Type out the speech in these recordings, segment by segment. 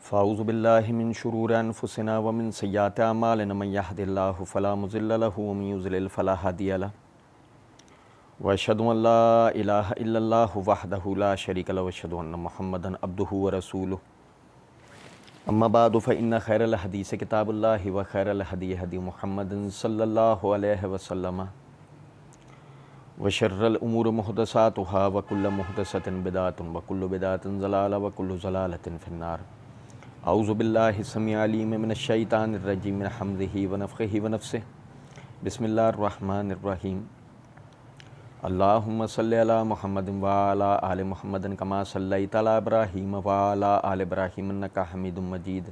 فاعوذ باللہ من شرور انفسنا ومن سیئات اعمالنا من یہد اللہ فلا مضل لہ ومن یضلل فلا ہادی لہ واشہد ان لا الہ الا اللہ وحدہ لا شریک لہ واشہد ان محمدا عبدہ ورسولہ اما بعد فإن خیر الحدیث کتاب اللہ وخیر الہدی ہدی محمد صلی اللہ علیہ وسلم وشر الامور محدثاتها وکل محدثۃ بدعۃ وکل بدعۃ ضلالہ وکل ضلالۃ فی النار۔ اعوذ باللہ السمیع العلیم من الشیطان الرجیم من حمزہ ونفخہ ونفثہ۔ بسم اللہ الرحمن الرحیم۔ اللہم صلی علی محمد وعلی آل محمد کما صلیت علی ابراہیم وعلی آل ابراہیم انک حمید مجید۔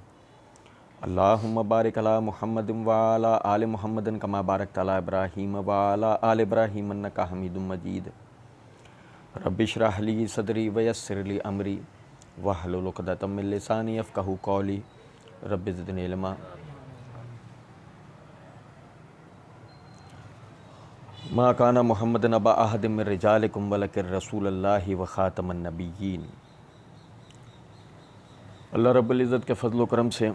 اللہم بارک علی محمد وعلی آل محمد کما بارکت علی ابراہیم وعلی آل ابراہیم انک حمید مجید۔ رب اشرح لی صدری ویسر لی امری واحلل عقدۃ من لسانی یفقہوا قولی رب زدنی علما۔ ما کان محمد ابا احد من رجالکم ولکن رسول اللہ وخاتم النبیین۔ اللہ رب العزت کے فضل و کرم سے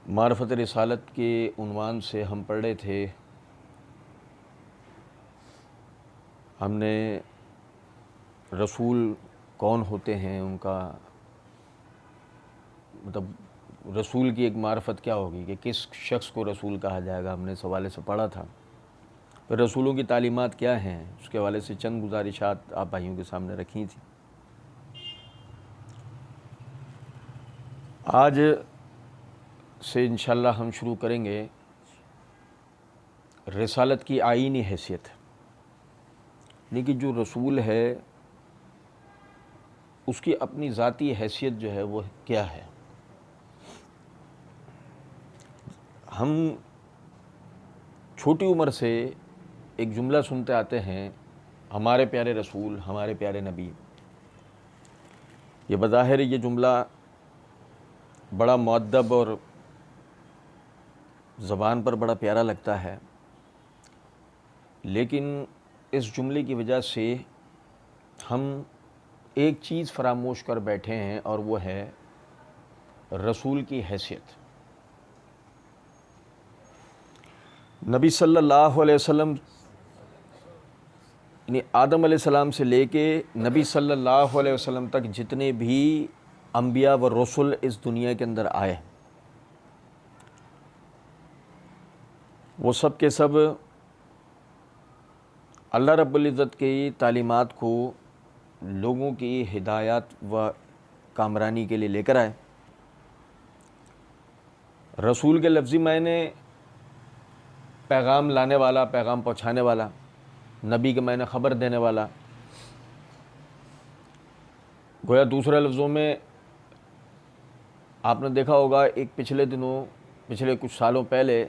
معرفت رسالت کے عنوان سے ہم پڑھ رہے تھے، ہم نے رسول کون ہوتے ہیں، ان کا مطلب رسول کی ایک معرفت کیا ہوگی کہ کس شخص کو رسول کہا جائے گا، ہم نے اس حوالے سے پڑھا تھا۔ پھر رسولوں کی تعلیمات کیا ہیں، اس کے حوالے سے چند گزارشات آپ بھائیوں کے سامنے رکھی تھیں۔ آج سے انشاءاللہ ہم شروع کریں گے رسالت کی آئینی حیثیت، لیکن جو رسول ہے اس کی اپنی ذاتی حیثیت جو ہے وہ کیا ہے۔ ہم چھوٹی عمر سے ایک جملہ سنتے آتے ہیں، ہمارے پیارے رسول، ہمارے پیارے نبی۔ یہ بظاہر یہ جملہ بڑا مؤدب اور زبان پر بڑا پیارا لگتا ہے، لیکن اس جملے کی وجہ سے ہم ایک چیز فراموش کر بیٹھے ہیں، اور وہ ہے رسول کی حیثیت۔ نبی صلی اللہ علیہ وسلم یعنی آدم علیہ السلام سے لے کے نبی صلی اللہ علیہ وسلم تک جتنے بھی انبیاء و رسول اس دنیا کے اندر آئے، وہ سب کے سب اللہ رب العزت کی تعلیمات کو لوگوں کی ہدایات و کامرانی کے لیے لے کر آئے۔ رسول کے لفظی معنی پیغام لانے والا، پیغام پہنچانے والا، نبی کے معنی خبر دینے والا۔ گویا دوسرے لفظوں میں آپ نے دیکھا ہوگا، ایک پچھلے کچھ سالوں پہلے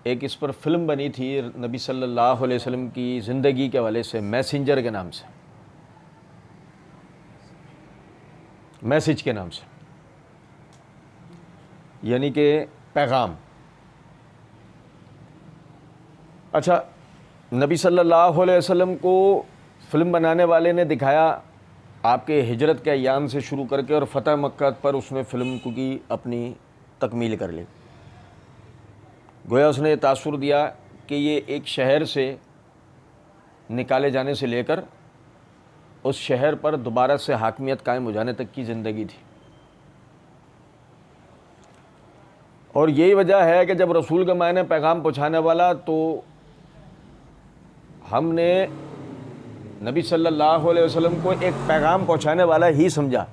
ایک اس پر فلم بنی تھی نبی صلی اللہ علیہ وسلم کی زندگی کے حوالے سے، میسنجر کے نام سے، میسج کے نام سے، یعنی کہ پیغام۔ اچھا، نبی صلی اللہ علیہ وسلم کو فلم بنانے والے نے دکھایا آپ کے ہجرت کے ایام سے شروع کر کے، اور فتح مکہ پر اس نے فلم کی اپنی تکمیل کر لی۔ گویا اس نے یہ تاثر دیا کہ یہ ایک شہر سے نکالے جانے سے لے کر اس شہر پر دوبارہ سے حاکمیت قائم ہو جانے تک کی زندگی تھی۔ اور یہی وجہ ہے کہ جب رسول کا معنی پیغام پہنچانے والا، تو ہم نے نبی صلی اللہ علیہ وسلم کو ایک پیغام پہنچانے والا ہی سمجھا۔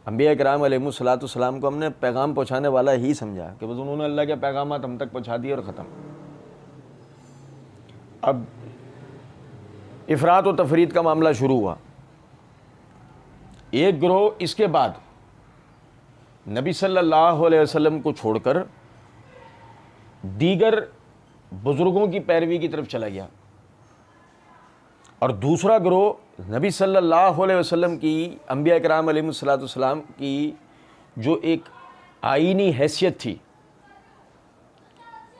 انبیاء کرام علیہم الصلوۃ والسلام کو ہم نے پیغام پہنچانے والا ہی سمجھا کہ بس انہوں نے اللہ کے پیغامات ہم تک پہنچا دیے اور ختم۔ اب افراط و تفرید کا معاملہ شروع ہوا۔ ایک گروہ اس کے بعد نبی صلی اللہ علیہ وسلم کو چھوڑ کر دیگر بزرگوں کی پیروی کی طرف چلا گیا، اور دوسرا گروہ نبی صلی اللہ علیہ وسلم کی، انبیاء کرام علیہم الصلوۃ والسلام کی جو ایک آئینی حیثیت تھی،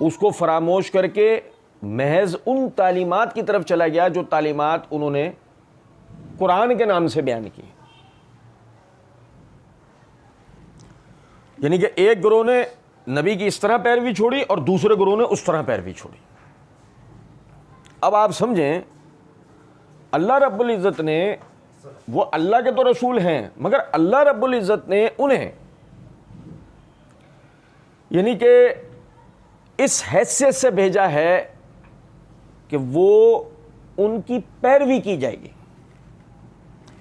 اس کو فراموش کر کے محض ان تعلیمات کی طرف چلا گیا جو تعلیمات انہوں نے قرآن کے نام سے بیان کی. یعنی کہ ایک گروہ نے نبی کی اس طرح پیروی چھوڑی اور دوسرے گروہ نے اس طرح پیروی چھوڑی. اب آپ سمجھیں اللہ رب العزت نے, وہ اللہ کے تو رسول ہیں, مگر اللہ رب العزت نے انہیں یعنی کہ اس حیثیت سے بھیجا ہے کہ وہ ان کی پیروی کی جائے گی.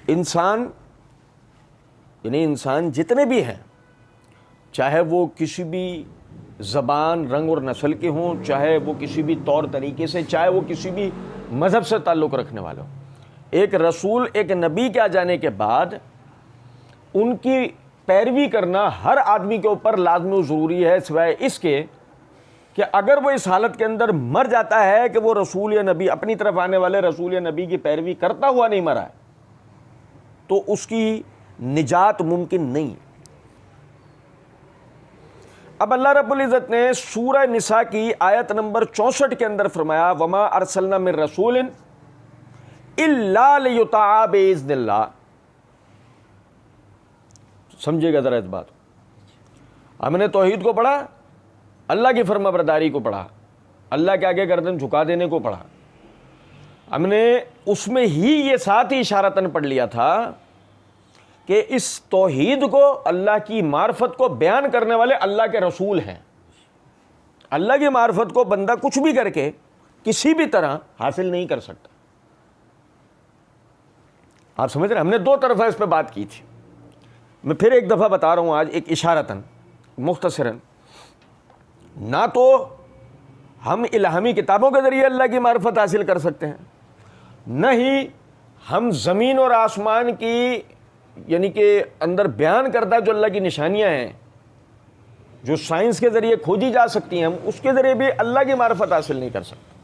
انسان یعنی انسان جتنے بھی ہیں, چاہے وہ کسی بھی زبان, رنگ اور نسل کے ہوں, چاہے وہ کسی بھی طور طریقے سے, چاہے وہ کسی بھی مذہب سے تعلق رکھنے والے ہوں, ایک رسول, ایک نبی کے آ جانے کے بعد ان کی پیروی کرنا ہر آدمی کے اوپر لازمی و ضروری ہے, سوائے اس کے کہ اگر وہ اس حالت کے اندر مر جاتا ہے کہ وہ رسول یا نبی, اپنی طرف آنے والے رسول یا نبی کی پیروی کرتا ہوا نہیں مرا ہے, تو اس کی نجات ممکن نہیں. اب اللہ رب العزت نے سورہ نساء کی آیت نمبر 64 کے اندر فرمایا وما ارسلنا من رسول الا لیطاع باذن اللہ. سمجھے گا ذرا اس بات. ہم نے توحید کو پڑھا, اللہ کی فرما برداری کو پڑھا, اللہ کے آگے گردن جھکا دینے کو پڑھا. ہم نے اس میں ہی یہ ساتھ ہی اشارتاً پڑھ لیا تھا کہ اس توحید کو, اللہ کی معرفت کو بیان کرنے والے اللہ کے رسول ہیں. اللہ کی معرفت کو بندہ کچھ بھی کر کے کسی بھی طرح حاصل نہیں کر سکتا. آپ سمجھ رہے ہیں, ہم نے دو طرفہ اس پہ بات کی تھی. میں پھر ایک دفعہ بتا رہا ہوں آج ایک اشارتاً مختصراً. نہ تو ہم الہامی کتابوں کے ذریعے اللہ کی معرفت حاصل کر سکتے ہیں, نہ ہی ہم زمین اور آسمان کی یعنی کہ اندر بیان کردہ جو اللہ کی نشانیاں ہیں, جو سائنس کے ذریعے کھوجی جا سکتی ہیں, ہم اس کے ذریعے بھی اللہ کی معرفت حاصل نہیں کر سکتے.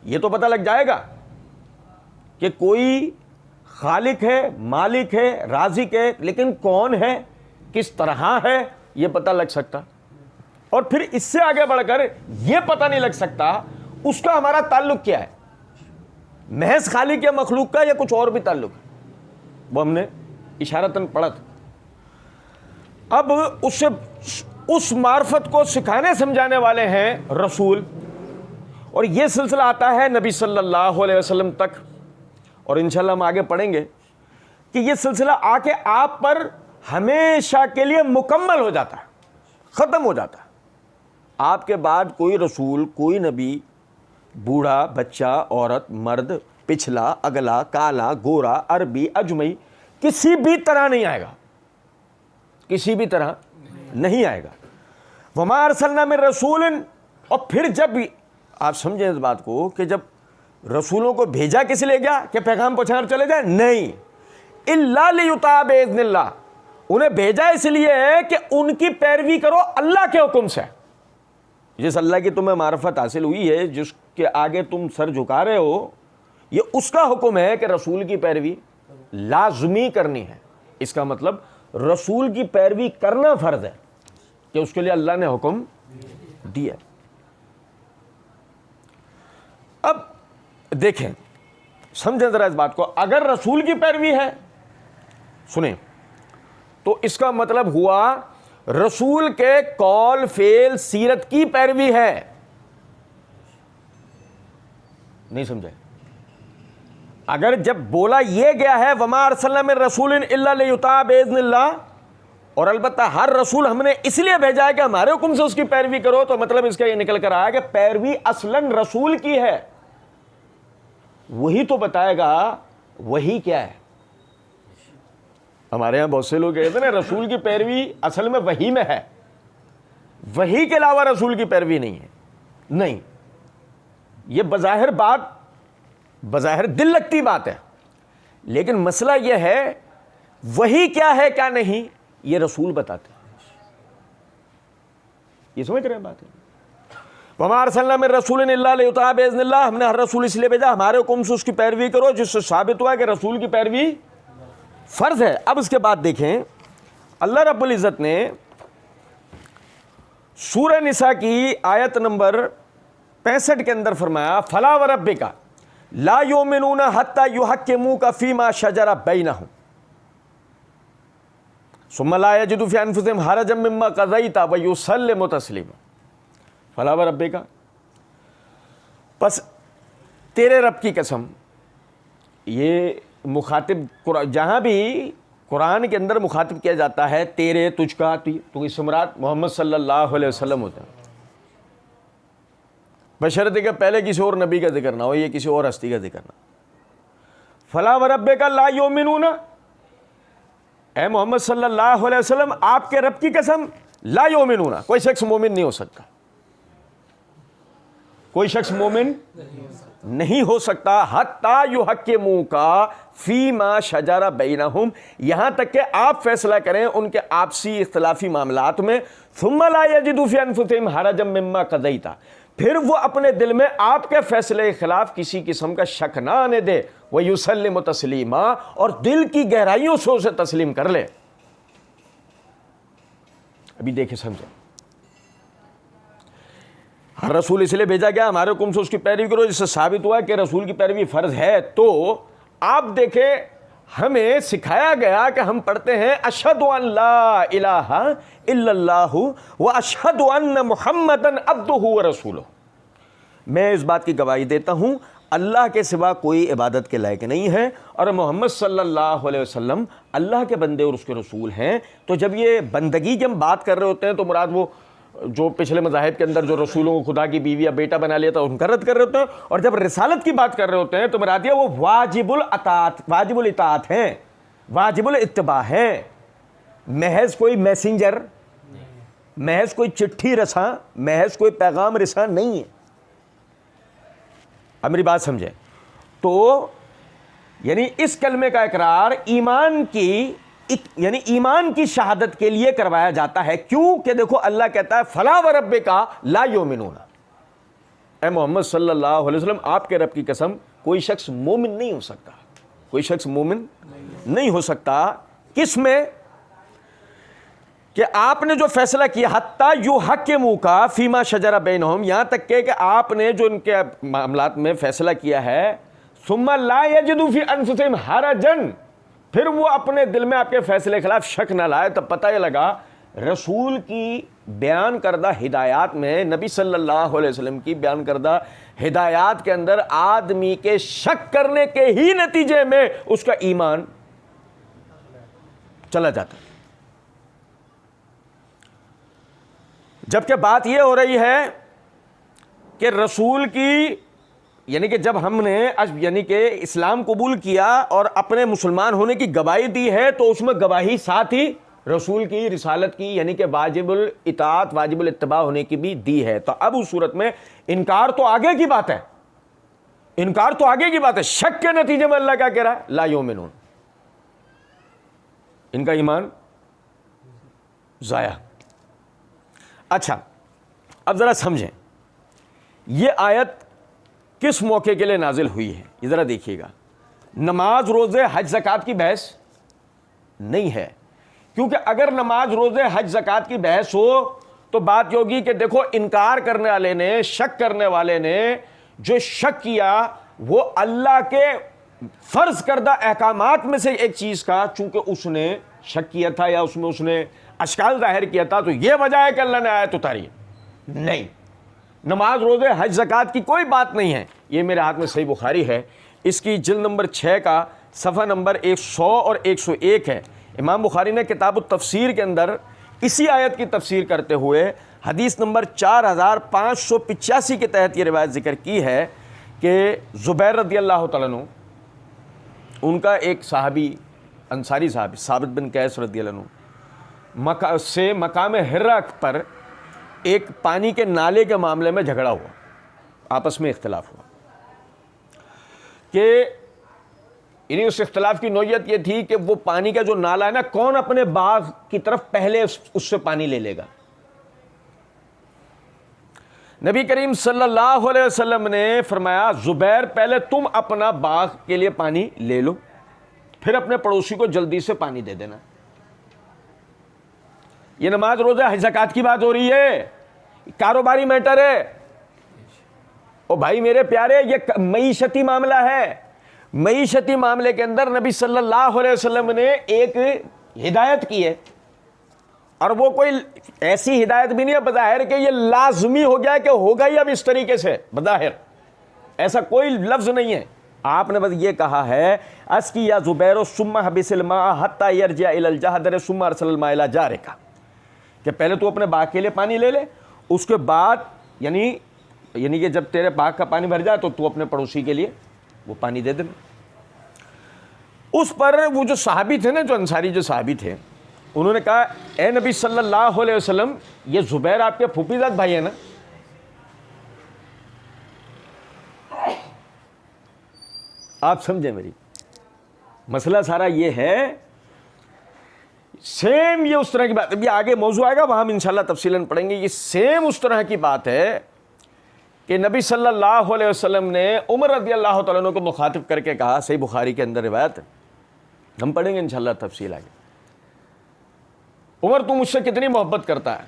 یہ تو پتہ لگ جائے گا کہ کوئی خالق ہے, مالک ہے, رازق ہے, لیکن کون ہے, کس طرح ہے, یہ پتہ لگ سکتا. اور پھر اس سے آگے بڑھ کر یہ پتہ نہیں لگ سکتا اس کا ہمارا تعلق کیا ہے, محض خالق یا مخلوق کا یا کچھ اور بھی تعلق ہے. وہ ہم نے اشارتاً پڑھا تھا. اب اس معرفت کو سکھانے سمجھانے والے ہیں رسول, اور یہ سلسلہ آتا ہے نبی صلی اللہ علیہ وسلم تک, اور انشاءاللہ ہم آگے پڑھیں گے کہ یہ سلسلہ آ کے آپ پر ہمیشہ کے لیے مکمل ہو جاتا ہے, ختم ہو جاتا ہے. آپ کے بعد کوئی رسول, کوئی نبی, بوڑھا, بچہ, عورت, مرد, پچھلا, اگلا, کالا, گورا, عربی, اجمی, کسی بھی طرح نہیں آئے گا, کسی بھی طرح نہیں آئے گا. وما ارسلنا من رسول, اور پھر جب آپ سمجھیں اس بات کو کہ جب رسولوں کو بھیجا کس لیے گیا کہ پیغام پہنچانے چلے جائیں, نہیں, الا لیطاع باذن اللہ. انہیں بھیجا اس لیے ہے کہ ان کی پیروی کرو اللہ کے حکم سے. جس اللہ کی تمہیں معرفت حاصل ہوئی ہے, جس کے آگے تم سر جھکا رہے ہو, یہ اس کا حکم ہے کہ رسول کی پیروی لازمی کرنی ہے. اس کا مطلب رسول کی پیروی کرنا فرض ہے کہ اس کے لیے اللہ نے حکم دیا. اب دیکھیں, سمجھیں ذرا اس بات کو. اگر رسول کی پیروی ہے, سنیں, تو اس کا مطلب ہوا رسول کے قول, فعل, سیرت کی پیروی ہے. نہیں سمجھے؟ اگر جب بولا یہ گیا ہے وما ارسلنا من رسول الا لیطاع باذن اللہ, اور البتہ ہر رسول ہم نے اس لیے بھیجا ہے کہ ہمارے حکم سے اس کی پیروی کرو, تو مطلب اس کا یہ نکل کر آیا کہ پیروی اصلاً رسول کی ہے. وہی تو بتائے گا وہی کیا ہے. ہمارے ہاں بہت سے لوگ کہتے ہیں نا رسول کی پیروی اصل میں وحی میں ہے, وحی کے علاوہ رسول کی پیروی نہیں ہے. نہیں, یہ بظاہر بات, بظاہر دل لگتی بات ہے, لیکن مسئلہ یہ ہے وحی کیا ہے کیا نہیں یہ رسول بتاتے ہیں. یہ سمجھ رہے ہیں بات ہے. وما ارسلنا من رسول الا لیطاع باذن اللہ, ہم نے ہر رسول اس لیے بھیجا ہمارے حکم سے اس کی پیروی کرو, جس سے ثابت ہوا کہ رسول کی پیروی فرض ہے. اب اس کے بعد دیکھیں, اللہ رب العزت نے سورہ نساء کی آیت نمبر 65 کے اندر فرمایا فلا وربک لا یؤمنون حتی یحکموک فیما شجر بینہم ثم لا یجدوا فی انفسہم حرجا مما قضیت ویسلموا تسلیما فلا وربک، پس تیرے رب کی قسم، یہ مخاطب جہاں بھی قرآن کے اندر مخاطب کیا جاتا ہے تیرے، تجھ کا، تو اس سے مراد محمد صلی اللہ علیہ وسلم ہوتا ہے، بشرطے کہ پہلے کسی اور نبی کا ذکر نہ ہو، یہ کسی اور ہستی کا ذکر نہ ہو۔ فلا وربک لا یؤمنون، اے محمد صلی اللہ علیہ وسلم آپ کے رب کی قسم، لا یؤمنون، کوئی شخص مومن نہیں ہو سکتا، کوئی شخص مومن نہیں ہو سکتا، حتی یحکموک فیما شجر بینہم، یہاں تک کہ آپ فیصلہ کریں ان کے آپسی اختلافی معاملات میں، ثم لا یجدوا فی انفسہم حرجا مما قضیت، پھر وہ اپنے دل میں آپ کے فیصلے کے خلاف کسی قسم کا شک نہ آنے دے، وَيُسَلِّمُ تَسْلِيمًا، اور دل کی گہرائیوں سے اسے تسلیم کر لے۔ ابھی دیکھیں سمجھیں، ہر رسول اس لیے بھیجا گیا ہمارے حکم سے اس کی پیروی کرو، جس سے ثابت ہوا کہ رسول کی پیروی فرض ہے۔ تو آپ دیکھیں ہمیں سکھایا گیا کہ ہم پڑھتے ہیں اشہد ان لا الہ الا اللہ واشہد ان محمدا عبدہ ورسولہ، میں اس بات کی گواہی دیتا ہوں اللہ کے سوا کوئی عبادت کے لائق نہیں ہے اور محمد صلی اللہ علیہ وسلم اللہ کے بندے اور اس کے رسول ہیں۔ تو جب یہ بندگی کی ہم بات کر رہے ہوتے ہیں تو مراد وہ جو پچھلے مذاہب کے اندر جو رسولوں کو خدا کی بیوی یا بیٹا بنا لیا تھا ان کا رد کر رہے ہوتے ہیں، اور جب رسالت کی بات کر رہے ہوتے ہیں تو مراد یہ وہ واجب الاطاعت ہیں، واجب الاتباع ہیں، محض کوئی میسنجر، محض کوئی چٹھی رساں، محض کوئی پیغام رساں نہیں ہے۔ اب میری بات سمجھیں، تو یعنی اس کلمے کا اقرار ایمان کی شہادت کے لیے کروایا جاتا ہے، کیوں کہ دیکھو اللہ کہتا ہے فلا وربک لا یؤمنون، اے محمد صلی اللہ علیہ وسلم آپ کے رب کی قسم کوئی شخص مومن نہیں ہو سکتا، کوئی شخص مومن نہیں ہو سکتا، کس میں کہ آپ نے جو فیصلہ کیا حتی یحکموک فیما شجر بینہم، یہاں تک کہ آپ نے جو ان کے معاملات میں فیصلہ کیا ہے، ثم لا یجدوا فی انفسہم حرجا، پھر وہ اپنے دل میں آپ کے فیصلے کے خلاف شک نہ لائے۔ تب پتہ یہ لگا رسول کی بیان کردہ ہدایات میں، نبی صلی اللہ علیہ وسلم کی بیان کردہ ہدایات کے اندر آدمی کے شک کرنے کے ہی نتیجے میں اس کا ایمان چلا جاتا ہے۔ جبکہ بات یہ ہو رہی ہے کہ رسول کی یعنی کہ جب ہم نے یعنی کہ اسلام قبول کیا اور اپنے مسلمان ہونے کی گواہی دی ہے تو اس میں گواہی ساتھ ہی رسول کی رسالت کی یعنی کہ واجب الاطاعت واجب الاتباع ہونے کی بھی دی ہے۔ تو اب اس صورت میں انکار تو آگے کی بات ہے، انکار تو آگے کی بات ہے، شک کے نتیجے میں اللہ کیا کہہ رہا ہے لا یؤمنون، ان کا ایمان ضائع۔ اچھا اب ذرا سمجھیں یہ آیت کس موقع کے لیے نازل ہوئی ہے، یہ ذرا دیکھیے گا۔ نماز روزے حج زکوٰۃ کی بحث نہیں ہے، کیونکہ اگر نماز روزے حج زکوٰۃ کی بحث ہو تو بات یہ ہوگی کہ دیکھو انکار کرنے والے نے، شک کرنے والے نے جو شک کیا وہ اللہ کے فرض کردہ احکامات میں سے ایک چیز کا، چونکہ اس نے شک کیا تھا یا اس میں اس نے اشکال ظاہر کیا تھا، تو یہ وجہ ہے کہ اللہ نے آیت اتاری نہیں۔ نماز روزے حج زکوٰۃ کی کوئی بات نہیں ہے۔ یہ میرے ہاتھ میں صحیح بخاری ہے، اس کی جلد نمبر 6 کا صفحہ نمبر 100 اور 101 ہے۔ امام بخاری نے کتاب التفسیر کے اندر اسی آیت کی تفسیر کرتے ہوئے حدیث نمبر 4585 کے تحت یہ روایت ذکر کی ہے کہ زبیر رضی اللہ تعالیٰ عنہ، ان کا ایک صحابی انصاری صحابی ثابت بن قیس رضی اللہ عنہ سے مقام حرا پر ایک پانی کے نالے کے معاملے میں جھگڑا ہوا، آپس میں اختلاف ہوا کہ یعنی اس اختلاف کی نوعیت یہ تھی کہ وہ پانی کا جو نالا ہے نا، کون اپنے باغ کی طرف پہلے اس سے پانی لے لے گا۔ نبی کریم صلی اللہ علیہ وسلم نے فرمایا زبیر پہلے تم اپنا باغ کے لیے پانی لے لو، پھر اپنے پڑوسی کو جلدی سے پانی دے دینا۔ یہ نماز روزہ حج زکوٰۃ کی بات ہو رہی ہے، کاروباری میٹر ہے، اور بھائی میرے پیارے یہ معیشتی معاملہ ہے. معیشتی معاملے کے اندر نبی صلی اللہ علیہ وسلم نے ایک ہدایت کی ہے, اور وہ کوئی ایسی ہدایت بھی نہیں ہے بظاہر کہ یہ لازمی ہو گیا کہ ہوگا ہی اب اس طریقے سے, بظاہر ایسا کوئی لفظ نہیں ہے. آپ نے بس یہ کہا ہے اسکی یا زبیر ثم حبس الماء حتی یرجع الی الجحدر ثم ارسل الماء الی جارک, کہ پہلے تو اپنے باغ کے لیے پانی لے لے, اس کے بعد یعنی کہ جب تیرے باغ کا پانی بھر جائے تو اپنے پڑوسی کے لیے وہ پانی دے دے. اس پر وہ جو صحابی تھے نا, جو انصاری جو صحابی تھے, انہوں نے کہا اے نبی صلی اللہ علیہ وسلم یہ زبیر آپ کے پھوپھی زاد بھائی ہیں نا؟ آپ سمجھیں میری مسئلہ سارا یہ ہے, سیم یہ اس طرح کی بات, ابھی آگے موضوع آئے گا وہاں ہم انشاءاللہ تفصیلاً پڑھیں گے. یہ سیم اس طرح کی بات ہے کہ نبی صلی اللہ علیہ وسلم نے عمر رضی اللہ تعالیٰ عنہ کو مخاطب کر کے کہا, صحیح بخاری کے اندر روایت ہے, ہم پڑھیں گے انشاءاللہ تفصیل آگے. عمر تو مجھ سے کتنی محبت کرتا ہے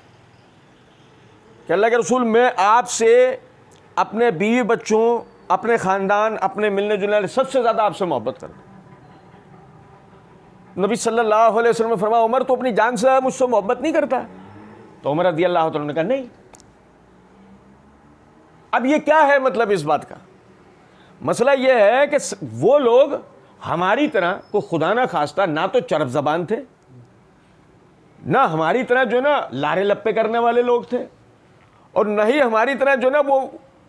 کہ اللہ کے رسول میں آپ سے, اپنے بیوی بچوں, اپنے خاندان, اپنے ملنے جلنے والے سب سے زیادہ آپ سے محبت کرتا ہوں. نبی صلی اللہ علیہ وسلم نے فرمایا عمر تو اپنی جان سے مجھ سے محبت نہیں کرتا؟ تو عمر رضی اللہ تعالیٰ نے کہا نہیں. اب یہ کیا ہے مطلب اس بات کا؟ مسئلہ یہ ہے کہ وہ لوگ ہماری طرح کو خدا نہ خواستہ نہ تو چرب زبان تھے, نہ ہماری طرح جو نا لارے لپے کرنے والے لوگ تھے, اور نہ ہی ہماری طرح جو نا وہ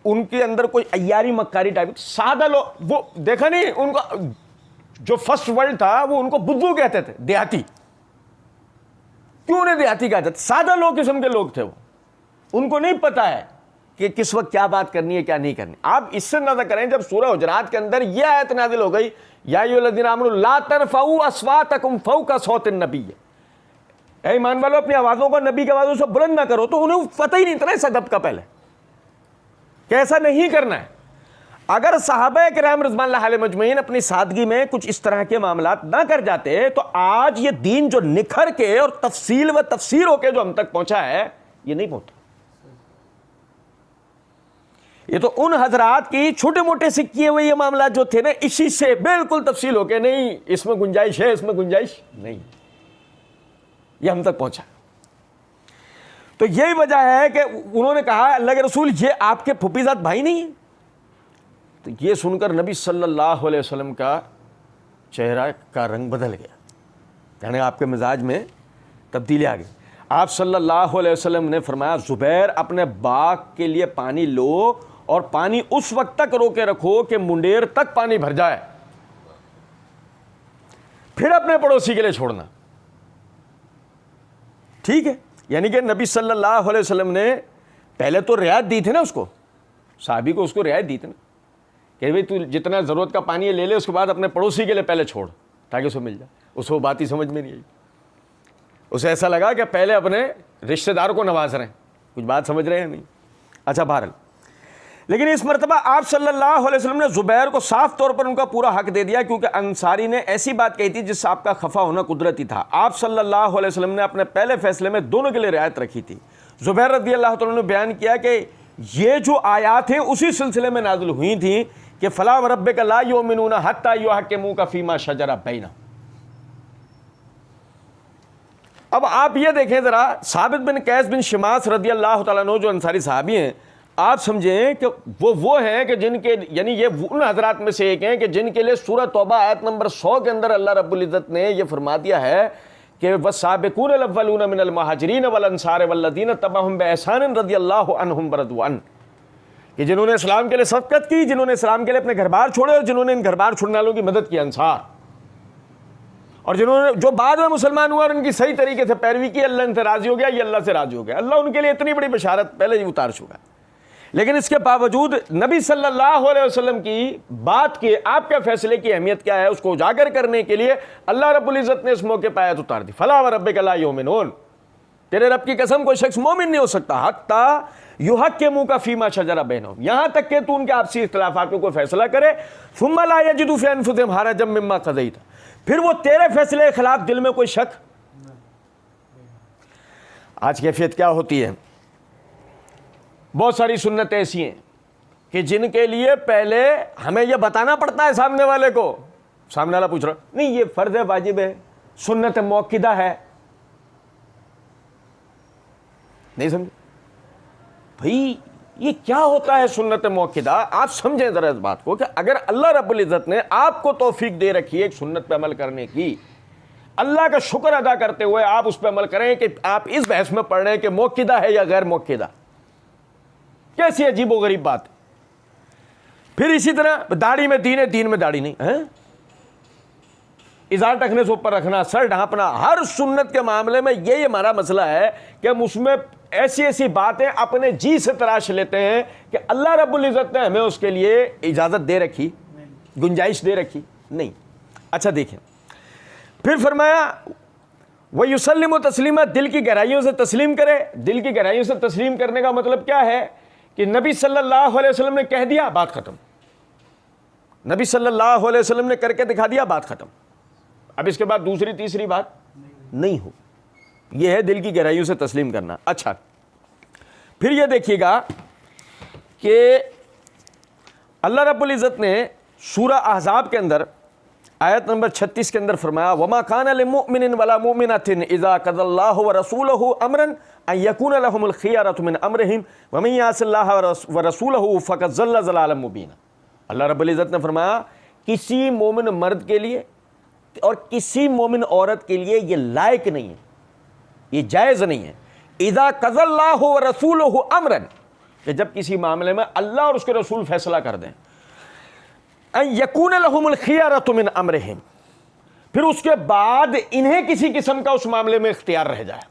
ان کے اندر کوئی عیاری مکاری ٹائپ. سادہ لوگ, وہ دیکھا نہیں ان کا جو فرسٹ ورلڈ تھا وہ ان کو بدھو کہتے تھے, دیہاتی. کیوں انہیں دیہاتی کہتے تھے؟ سادہ لوگ قسم کے لوگ تھے وہ, ان کو نہیں پتا ہے کہ کس وقت کیا بات کرنی ہے کیا نہیں کرنی. آپ اس سے اندازہ کریں جب سورہ حجرات کے اندر یہ آیت نازل ہو گئی یا ایھا الذین آمنوا لا ترفعوا اصواتکم فوق صوت النبی, اے ایمان والو اپنی آوازوں کو نبی کی آوازوں سے بلند نہ کرو. تو انہیں پتہ ہی نہیں تھا اس ادب کا پہلے کہ ایسا نہیں کرنا ہے. اگر صحابہ کرام رضوان اللہ علیہم اجمعین اپنی سادگی میں کچھ اس طرح کے معاملات نہ کر جاتے تو آج یہ دین جو نکھر کے اور تفصیل و تفسیر ہو کے جو ہم تک پہنچا ہے یہ نہیں پہنچا. یہ تو ان حضرات کی چھوٹے موٹے سے کیے ہوئے یہ معاملات جو تھے نا, اسی سے بالکل تفصیل ہو کے نہیں اس میں گنجائش ہے, اس میں گنجائش نہیں, یہ ہم تک پہنچا. تو یہی وجہ ہے کہ انہوں نے کہا اللہ کے رسول یہ آپ کے پھوپھی زاد بھائی نہیں ہیں. تو یہ سن کر نبی صلی اللہ علیہ وسلم کا چہرہ کا رنگ بدل گیا, یعنی آپ کے مزاج میں تبدیلی آ گئی. آپ صلی اللہ علیہ وسلم نے فرمایا زبیر اپنے باغ کے لیے پانی لو, اور پانی اس وقت تک رو کے رکھو کہ منڈیر تک پانی بھر جائے, پھر اپنے پڑوسی کے لیے چھوڑنا. ٹھیک ہے, یعنی کہ نبی صلی اللہ علیہ وسلم نے پہلے تو رعایت دی تھی نا اس کو, صحابی کو اس کو رعایت دی تھی نا کہ بھائی تو جتنا ضرورت کا پانی لے لے, اس کے بعد اپنے پڑوسی کے لیے پہلے چھوڑ تاکہ اسے مل جائے. اس کو بات ہی سمجھ میں نہیں آئی, اسے ایسا لگا کہ پہلے اپنے رشتہ دار کو نواز رہے ہیں. کچھ بات سمجھ رہے ہیں نہیں؟ اچھا بہرحال, لیکن اس مرتبہ آپ صلی اللہ علیہ وسلم نے زبیر کو صاف طور پر ان کا پورا حق دے دیا, کیونکہ انصاری نے ایسی بات کہی تھی جس سے آپ کا خفا ہونا قدرتی تھا. آپ صلی اللہ علیہ وسلم نے اپنے پہلے فیصلے میں دونوں کے لیے رعایت رکھی تھی. زبیر رضی اللہ تعالیٰ نے بیان کیا کہ یہ جو آیات ہیں اسی سلسلے میں نازل ہوئی تھیں کہ فلا وربک لا یؤمنون حتی یحکموک فیما شجر بینہم. اب آپ یہ دیکھیں ذرا, ثابت بن قیس بن شماس رضی اللہ تعالیٰ عنہ جو انصاری صحابی ہیں, آپ سمجھیں کہ وہ ہیں کہ جن کے, یعنی یہ ان حضرات میں سے ایک ہیں کہ جن کے لیے سورہ توبہ آیت نمبر 100 کے اندر اللہ رب العزت نے یہ فرما دیا ہے کہ والسابقون الاولون من المہاجرین والانصار والذین تبعہم بإحسان رضی اللہ عنہم ورضوا عنہ, کہ جنہوں نے اسلام کے لیے سبقت کی, جنہوں نے اسلام کے لیے اپنے گھر بار چھوڑے, اور جنہوں نے ان گھر بار چھوڑنے والوں کی مدد کی, انصار. اور جنہوں نے جو بعد میں مسلمان ہوا اور ان کی صحیح طریقے سے پیروی کی, اللہ ان سے راضی ہو گیا, یہ اللہ سے راضی ہو گیا. اللہ ان کے لیے اتنی بڑی بشارت پہلے ہی اتار چکا ہے. لیکن اس کے باوجود نبی صلی اللہ علیہ وسلم کی بات کے, آپ کے فیصلے کی اہمیت کیا ہے اس کو اجاگر کرنے کے لیے اللہ رب العزت نے اس موقع پہ آیت اتار دی, فلا وربک لا یؤمنون, تیرے رب کی قسم کوئی شخص مومن نہیں ہو سکتا حتی یحکموک فیما شجر بینہم, یہاں تک کہ تو ان کے آپسی اختلافات کو کوئی فیصلہ کرے, ثم لا یجدوا فی انفسہم حرجا مما قضیت, پھر وہ تیرے فیصلے کے خلاف دل میں کوئی شک. آج کیفیت کیا ہوتی ہے, بہت ساری سنتیں ایسی ہیں کہ جن کے لیے پہلے ہمیں یہ بتانا پڑتا ہے سامنے والے کو. سامنے والا پوچھ رہا نہیں یہ فرض ہے, واجب ہے, سنت موقدہ ہے, نہیں سمجھے بھائی یہ کیا ہوتا ہے سنت موقدہ؟ آپ سمجھیں ذرا اس بات کو کہ اگر اللہ رب العزت نے آپ کو توفیق دے رکھی ہے ایک سنت پہ عمل کرنے کی, اللہ کا شکر ادا کرتے ہوئے آپ اس پہ عمل کریں کہ آپ اس بحث میں پڑھ رہے ہیں کہ موقدہ ہے یا غیر موقدہ. کیسی عجیب و غریب بات. پھر اسی طرح داڑھی میں دین ہے, دین میں داڑھی نہیں ہے, اظہار ٹکنے سے اوپر رکھنا, سر ڈھانپنا, ہر سنت کے معاملے میں یہی ہمارا مسئلہ ہے کہ ہم اس میں ایسی ایسی باتیں اپنے جی سے تراش لیتے ہیں کہ اللہ رب العزت نے ہمیں اس کے لیے اجازت دے رکھی, گنجائش دے رکھی نہیں. اچھا دیکھیں پھر فرمایا وَيُسَلِّمُ تسلیمہ, دل کی گہرائیوں سے تسلیم کرے. دل کی گہرائیوں سے تسلیم کرنے کا مطلب کیا ہے کہ نبی صلی اللہ علیہ وسلم نے کہہ دیا, بات ختم. نبی صلی اللہ علیہ وسلم نے کر کے دکھا دیا, بات ختم. اب اس کے بعد دوسری تیسری بات نہیں ہو. یہ ہے دل کی گہرائیوں سے تسلیم کرنا. اچھا پھر یہ دیکھیے گا کہ اللہ رب العزت نے سورہ احزاب کے اندر آیت نمبر 36 کے اندر فرمایا وَمَا كَانَ لِمُؤْمِنٍ وَلَا مُؤْمِنَةٍ إِذَا قَضَى اللَّهُ وَرَسُولُهُ أَمْرًا أَن يَكُونَ لَهُمُ الْخِيَرَةُ مِنْ أَمْرِهِمْ وَمَن يَعْصِ اللَّهَ وَرَسُولَهُ فَقَدْ ضَلَّ ضَلَالًا مُبِينًا. اللہ رب العزت نے فرمایا کسی مومن مرد کے لیے اور کسی مومن عورت کے لیے یہ لائق نہیں ہے, یہ جائز نہیں ہے, اذا قضى الله ورسوله امرا, کہ جب کسی معاملے میں اللہ اور اس کے رسول فیصلہ کر دیں, ان یکون لهم الخیارۃ من امرہم, پھر اس کے بعد انہیں کسی قسم کا اس معاملے میں اختیار رہ جائے.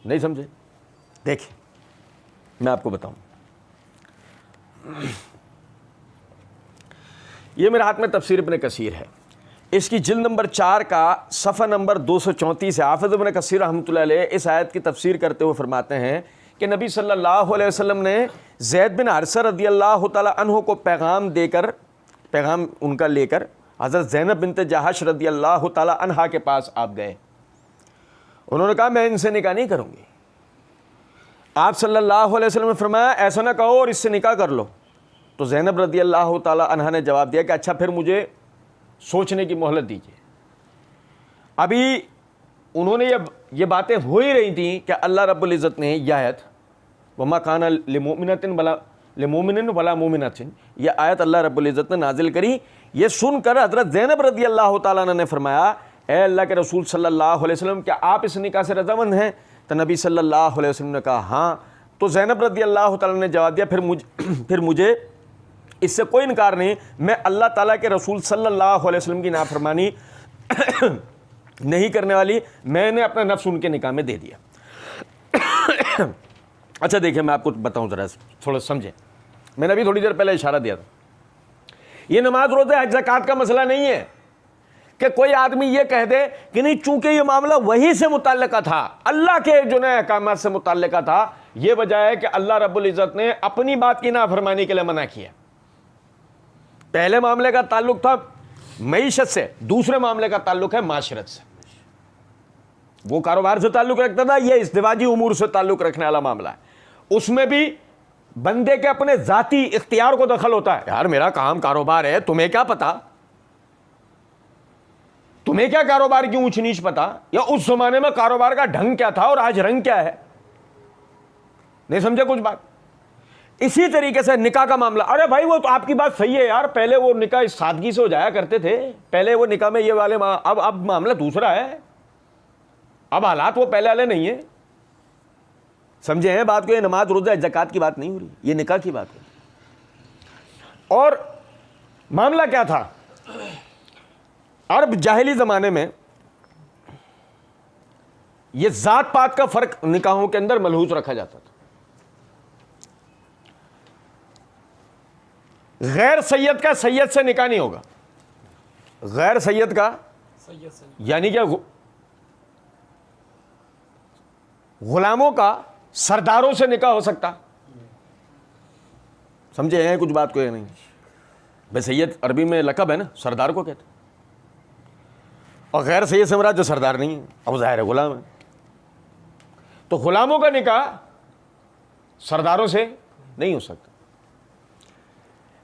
نہیں سمجھے؟ دیکھیں میں آپ کو بتاؤں, یہ میرے ہاتھ میں تفسیر ابن کثیر ہے, اس کی جلد نمبر 4 کا صفحہ نمبر 234 ہے. حافظ ابن کثیر رحمۃ اللہ علیہ اس آیت کی تفسیر کرتے ہوئے فرماتے ہیں کہ نبی صلی اللہ علیہ وسلم نے زید بن حارثہ رضی اللہ تعالی عنہ کو پیغام ان کا لے کر حضرت زینب بنت جہش رضی اللہ تعالی عنہا کے پاس آپ گئے. انہوں نے کہا میں ان سے نکاح نہیں کروں گی. آپ صلی اللہ علیہ وسلم نے فرمایا ایسا نہ کہو اور اس سے نکاح کر لو. تو زینب رضی اللہ تعالی عنہا نے جواب دیا کہ اچھا پھر مجھے سوچنے کی مہلت دیجیے. ابھی انہوں نے یہ باتیں ہو ہی رہی تھیں کہ اللہ رب العزت نے یہ آیت وَمَا كَانَ لِمُؤْمِنٍ وَلَا مُؤْمِنَةٍ, یہ آیت اللہ رب العزت نے نازل کری. یہ سن کر حضرت زینب رضی اللہ تعالیٰ عنہ نے فرمایا اے اللہ کے رسول صلی اللہ علیہ وسلم کیا آپ اس نکاح سے رضامند ہیں؟ تو نبی صلی اللہ علیہ وسلم نے کہا ہاں. تو زینب رضی اللہ تعالیٰ نے جواب دیا پھر مجھے اس سے کوئی انکار نہیں, میں اللہ تعالیٰ کے رسول صلی اللہ علیہ وسلم کی نافرمانی نہیں کرنے والی, میں نے اپنا نفس ان کے نکاح میں دے دیا. اچھا دیکھیں میں آپ کو بتاؤں ذرا تھوڑا سمجھیں, میں نے ابھی تھوڑی دیر پہلے اشارہ دیا تھا. یہ نماز روزہ حج زکوٰۃ کا مسئلہ نہیں ہے کہ کوئی آدمی یہ کہہ دے کہ نہیں چونکہ یہ معاملہ وہی سے متعلقہ تھا, اللہ کے جو نئے احکامات سے متعلقہ تھا. یہ وجہ ہے کہ اللہ رب العزت نے اپنی بات کی نافرمانی کے لیے منع کیا. پہلے معاملے کا تعلق تھا معیشت سے, دوسرے معاملے کا تعلق ہے معاشرت سے. وہ کاروبار سے تعلق رکھتا تھا, یہ ازدواجی امور سے تعلق رکھنے والا معاملہ ہے. اس میں بھی بندے کے اپنے ذاتی اختیار کو دخل ہوتا ہے. یار میرا کام کاروبار ہے, تمہیں کیا پتا, تمہیں کیا کاروبار کی اونچ نیچ پتا, یا اس زمانے میں کاروبار کا ڈھنگ کیا تھا اور آج رنگ کیا ہے. نہیں سمجھے کچھ بات؟ اسی طریقے سے نکاح کا معاملہ, ارے بھائی وہ تو آپ کی بات صحیح ہے یار, پہلے وہ نکاح سادگی سے ہو جایا کرتے تھے, پہلے وہ نکاح میں یہ والے اب معاملہ دوسرا ہے, اب حالات وہ پہلے والے نہیں ہیں. سمجھے ہیں بات کو؟ یہ نماز روزہ زکوٰۃ کی بات نہیں ہو رہی, یہ نکاح کی بات ہے. اور معاملہ کیا تھا, عرب جاہلی زمانے میں یہ ذات پات کا فرق نکاحوں کے اندر ملحوظ رکھا جاتا تھا. غیر سید کا سید سے نکاح نہیں ہوگا, غیر سید کا یعنی کہ غلاموں کا سرداروں سے نکاح ہو سکتا. سمجھے ہیں کچھ بات کو یا نہیں؟ بھائی سید عربی میں لقب ہے نا, سردار کو کہتے, اور غیر سید سے مراد جو سردار نہیں ہے, اب ظاہر ہے غلام ہے. تو غلاموں کا نکاح سرداروں سے نہیں ہو سکتا۔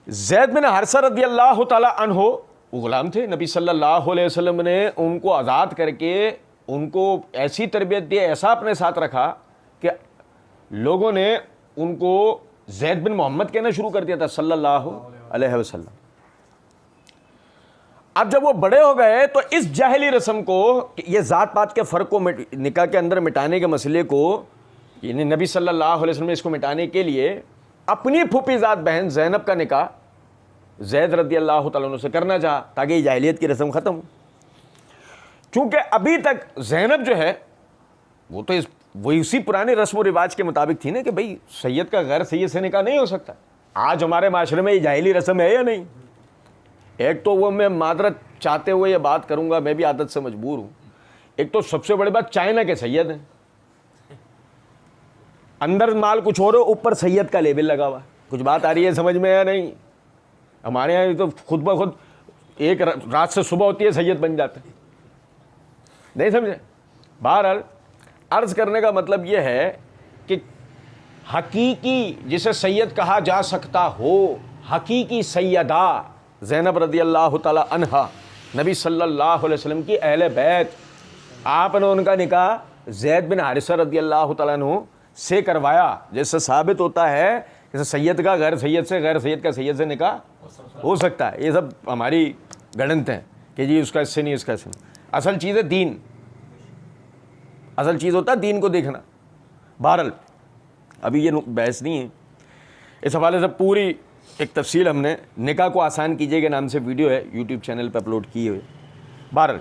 زید بن حارثہ رضی اللہ تعالی عنہ وہ غلام تھے، نبی صلی اللہ علیہ وسلم نے ان کو آزاد کر کے ان کو ایسی تربیت دی، ایسا اپنے ساتھ رکھا کہ لوگوں نے ان کو زید بن محمد کہنا شروع کر دیا تھا صلی اللہ علیہ وسلم۔ اب جب وہ بڑے ہو گئے تو اس جاہلی رسم کو، یہ ذات پات کے فرق کو نکاح کے اندر مٹانے کے مسئلے کو، یعنی نبی صلی اللہ علیہ وسلم نے اس کو مٹانے کے لیے اپنی پھوپھی ذات بہن زینب کا نکاح زید رضی اللہ تعالیٰ عنہ سے کرنا چاہا تاکہ یہ جاہلیت کی رسم ختم ہو۔ چونکہ ابھی تک زینب جو ہے وہ تو وہی اسی پرانے رسم و رواج کے مطابق تھی نا کہ بھئی سید کا غیر سید سے نکاح نہیں ہو سکتا۔ آج ہمارے معاشرے میں یہ جاہلی رسم ہے یا نہیں؟ ایک تو وہ میں معذرت چاہتے ہوئے یہ بات کروں گا، میں بھی عادت سے مجبور ہوں، ایک تو سب سے بڑی بات چائنا کے سید ہیں، اندر مال کچھ اور اوپر سید کا لیبل لگا ہوا۔ کچھ بات آ رہی ہے سمجھ میں یا نہیں؟ ہمارے یہاں تو خود بخود ایک رات سے صبح ہوتی ہے سید بن جاتا ہے، نہیں سمجھے؟ بہرحال عرض کرنے کا مطلب یہ ہے کہ حقیقی جسے سید کہا جا سکتا ہو، حقیقی سیدہ زینب رضی اللہ تعالی عنہا نبی صلی اللہ علیہ وسلم کی اہل بیت، آپ نے ان کا نکاح زید بن حارثہ رضی اللہ تعالیٰ عنہ سے کروایا، جس سے ثابت ہوتا ہے کہ سید کا غیر سید سے، غیر سید کا سید سے نکاح ہو سکتا ہے۔ یہ سب ہماری گڑنت ہیں کہ جی اس کا اس سے نہیں، اس کا اس سے نہیں۔ اصل چیز ہے دین، اصل چیز ہوتا ہے دین کو دیکھنا۔ بہرحال ابھی یہ بحث نہیں ہے، اس حوالے سے پوری ایک تفصیل ہم نے نکاح کو آسان کیجیے کے نام سے ویڈیو ہے یوٹیوب چینل پہ اپلوڈ کی ہوئی۔ بہرحال